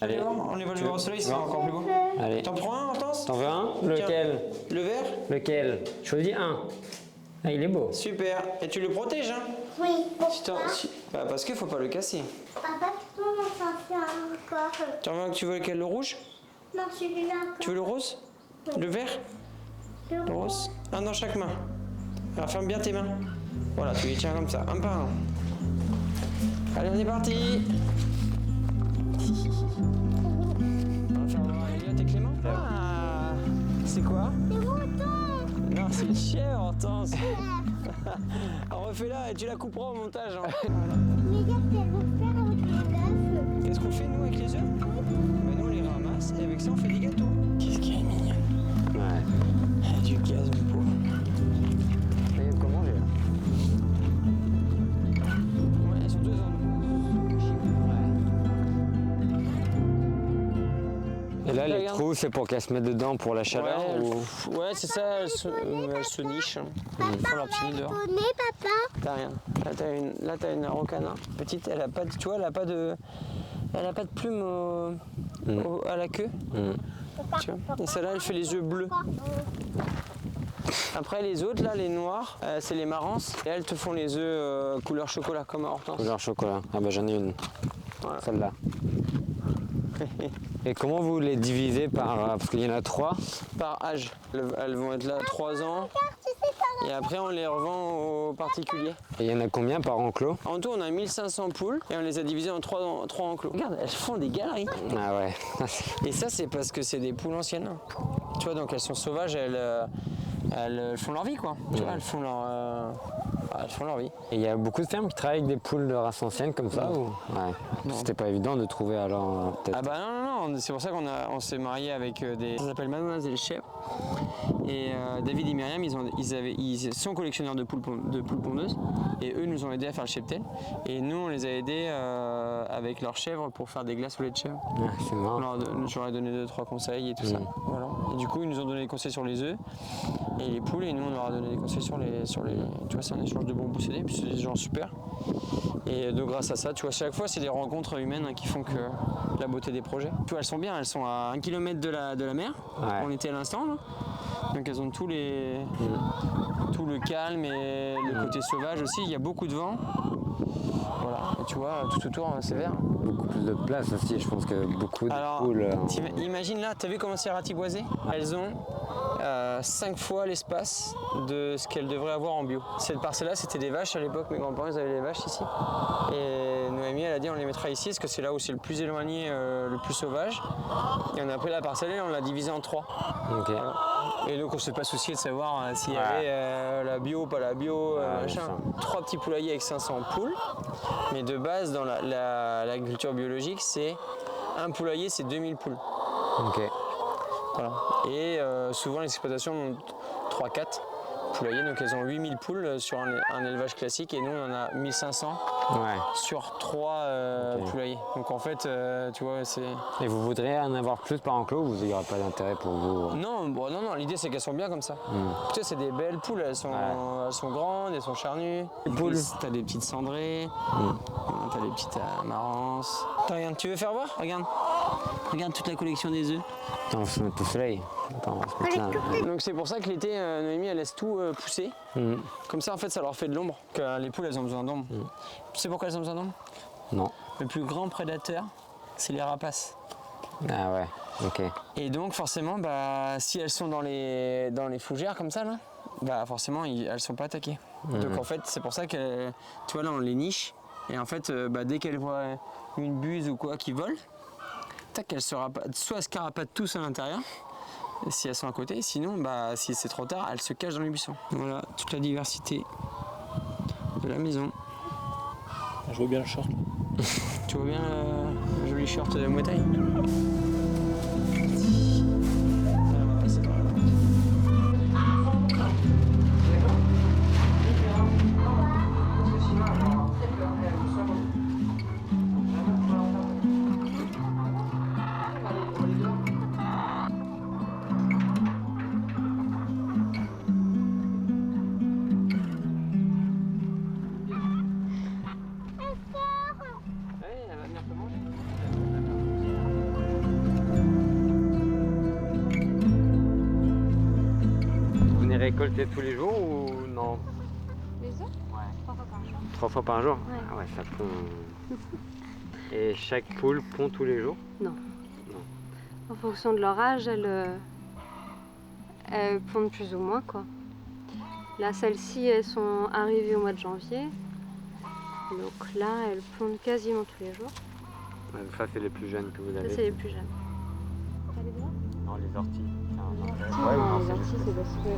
Allez. On les va le voir au soleil, c'est encore plus beau. Allez. T'en prends un, Hortense? T'en veux un? Tiens. Lequel? Le vert? Lequel? Choisis un. Ah, il est beau. Super. Et tu le protèges, hein? Oui, Bah, parce qu'il faut pas le casser. Papa, tu peux m'en sortir encore? Tu veux lequel? Le rouge? Non, celui-là. Tu veux le rose? Le vert? Le rose? Un dans chaque main. Alors ferme bien tes mains. Voilà, tu les tiens comme ça, un par un. Allez, on est parti. On va faire voir Elliot et Clément. Ah, c'est quoi? C'est mouton. Non, c'est le chien, Hortense. On refait là et tu la couperas au montage. Hein. Mais qu'est-ce qu'elle veut faire avec les œufs? Qu'est-ce qu'on fait nous avec les œufs? Ben nous on les ramasse et avec ça on fait des gâteaux. Qu'est-ce qu'elle est mignonne. Ouais. Elle a du gaz, mon pauvre. Il y a de quoi manger, là. Ouais, elles sont deux en Et là, les Regarde. trous, c'est pour qu'elles se mettent dedans pour la chaleur ou... Ouais, c'est ça, elles se nichent. Ils font leur petit nid dehors. Poney, papa. T'as rien. Là, t'as une araucana. Petite, elle a pas de, tu vois, elle a pas de plume à la queue. Tu vois. Et celle-là, elle fait les œufs bleus. Après, les autres, là, les noirs, c'est les marances. Et elles te font les œufs couleur chocolat, comme à Hortense. Couleur chocolat. Ah bah j'en ai une. Voilà. Celle-là. Et comment vous les divisez par... parce qu'il y en a 3. Par âge. Elles vont être là 3 ans. Et après, on les revend aux particuliers. Et il y en a combien par enclos? En tout, on a 1500 poules et on les a divisées en 3 enclos. Regarde, elles font des galeries. Ah ouais. Et ça, c'est parce que c'est des poules anciennes. Tu vois, donc elles sont sauvages, elles font leur vie, quoi. Tu vois, elles font leur vie. Et il y a beaucoup de fermes qui travaillent avec des poules de race ancienne comme ça ou... Ouais. C'était pas évident de trouver alors peut-être... Ah bah non, c'est pour ça qu'on s'est marié avec des... Ça s'appelle Mademoiselle Chèvre. Et David et Myriam, ils sont collectionneurs de poules pondeuses. Et eux nous ont aidés à faire le cheptel. Et nous, on les a aidés avec leurs chèvres pour faire des glaces au lait de chèvre. Ouais, c'est marrant. Je leur ai donné 2-3 conseils et tout ça. Voilà. Et du coup, ils nous ont donné des conseils sur les œufs et les poules. Et nous, on leur a donné des conseils sur les... Tu vois, c'est un échange de bons procédés. Puis c'est des gens super. Et donc grâce à ça, tu vois, chaque fois, c'est des rencontres humaines qui font que la beauté des projets. Tu vois, elles sont bien, elles sont à 1 km de la mer. Ouais. On était à l'instant, là. Donc elles ont tout le calme et le côté sauvage aussi. Il y a beaucoup de vent. Voilà, et tu vois, tout autour, c'est vert. Beaucoup plus de place aussi, je pense que beaucoup de Alors, poules... imagine là, t'as vu comment c'est ratiboisé? Elles ont 5 fois l'espace de ce qu'elles devraient avoir en bio. Cette parcelle-là, c'était des vaches à l'époque, mes grands-parents ils avaient les vaches ici. Et Noémie, elle a dit on les mettra ici parce que c'est là où c'est le plus éloigné, le plus sauvage. Et on a pris la parcelle et on l'a divisée en 3. Ok. Voilà. Et donc on se fait pas soucier de savoir s'il y avait la bio, pas la bio, machin. 3 petits poulaillers avec 500 poules. Mais de base, dans l'agriculture biologique, c'est un poulailler, c'est 2000 poules. Ok. Voilà. Et souvent les exploitations ont 3-4 poulaillers, donc elles ont 8000 poules sur un élevage classique et nous on en a 1500 sur 3 poulaillers. Donc en fait, tu vois, c'est... Et vous voudriez en avoir plus par enclos ou vous n'y aura pas d'intérêt pour vous? Non, non, l'idée c'est qu'elles sont bien comme ça. Tu sais, c'est des belles poules, elles sont grandes, elles sont charnues. Les poules, t'as des petites cendrées, t'as des petites amarances. Attends, regarde, tu veux faire voir? Regarde. Regarde toute la collection des œufs. Attends, on va se mettre au soleil. Attends, on va se mettre là. Donc c'est pour ça que l'été, Noémie, elle laisse tout pousser. Comme ça, en fait, ça leur fait de l'ombre. Que les poules, elles ont besoin d'ombre. Tu sais pourquoi elles ont besoin d'ombre? Non. Le plus grand prédateur, c'est les rapaces. Ah ouais, ok. Et donc forcément, bah, si elles sont dans les fougères comme ça, là, bah, forcément, elles sont pas attaquées. Donc en fait, c'est pour ça que, tu vois, là, on les niche. Et en fait, bah, dès qu'elles voient une buse ou quoi qui vole, tac, elles se rapatent. Soit elles se carapatent tous à l'intérieur, si elles sont à côté, sinon, bah, si c'est trop tard, elles se cachent dans les buissons. Voilà, toute la diversité de la maison. Je vois bien le short. Tu vois bien le joli short de Muay Thai? Récolter tous les jours ou non? Les œufs? Ouais. 3 fois par jour. 3 fois par jour? Ouais. Ah ouais, ça pond. Et chaque poule pond tous les jours? Non. En fonction de leur âge, elles pondent plus ou moins, quoi. Là, celles-ci, elles sont arrivées au mois de janvier. Donc là, elles pondent quasiment tous les jours. Ouais, ça, c'est les plus jeunes que vous avez? Ça, c'est les plus jeunes. T'as les doigts? Non, les orties. Non, les orties, c'est parce que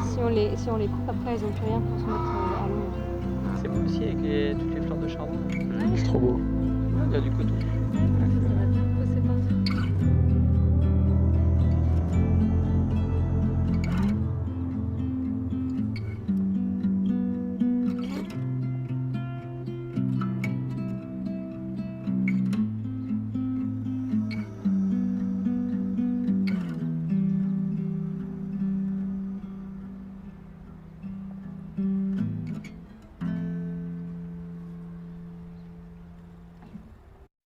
si on les coupe, après, elles n'ont plus rien pour se mettre à l'ombre. C'est beau aussi avec toutes les fleurs de chardon. Ouais. C'est trop beau. Il y a du coton. Ouais, ça va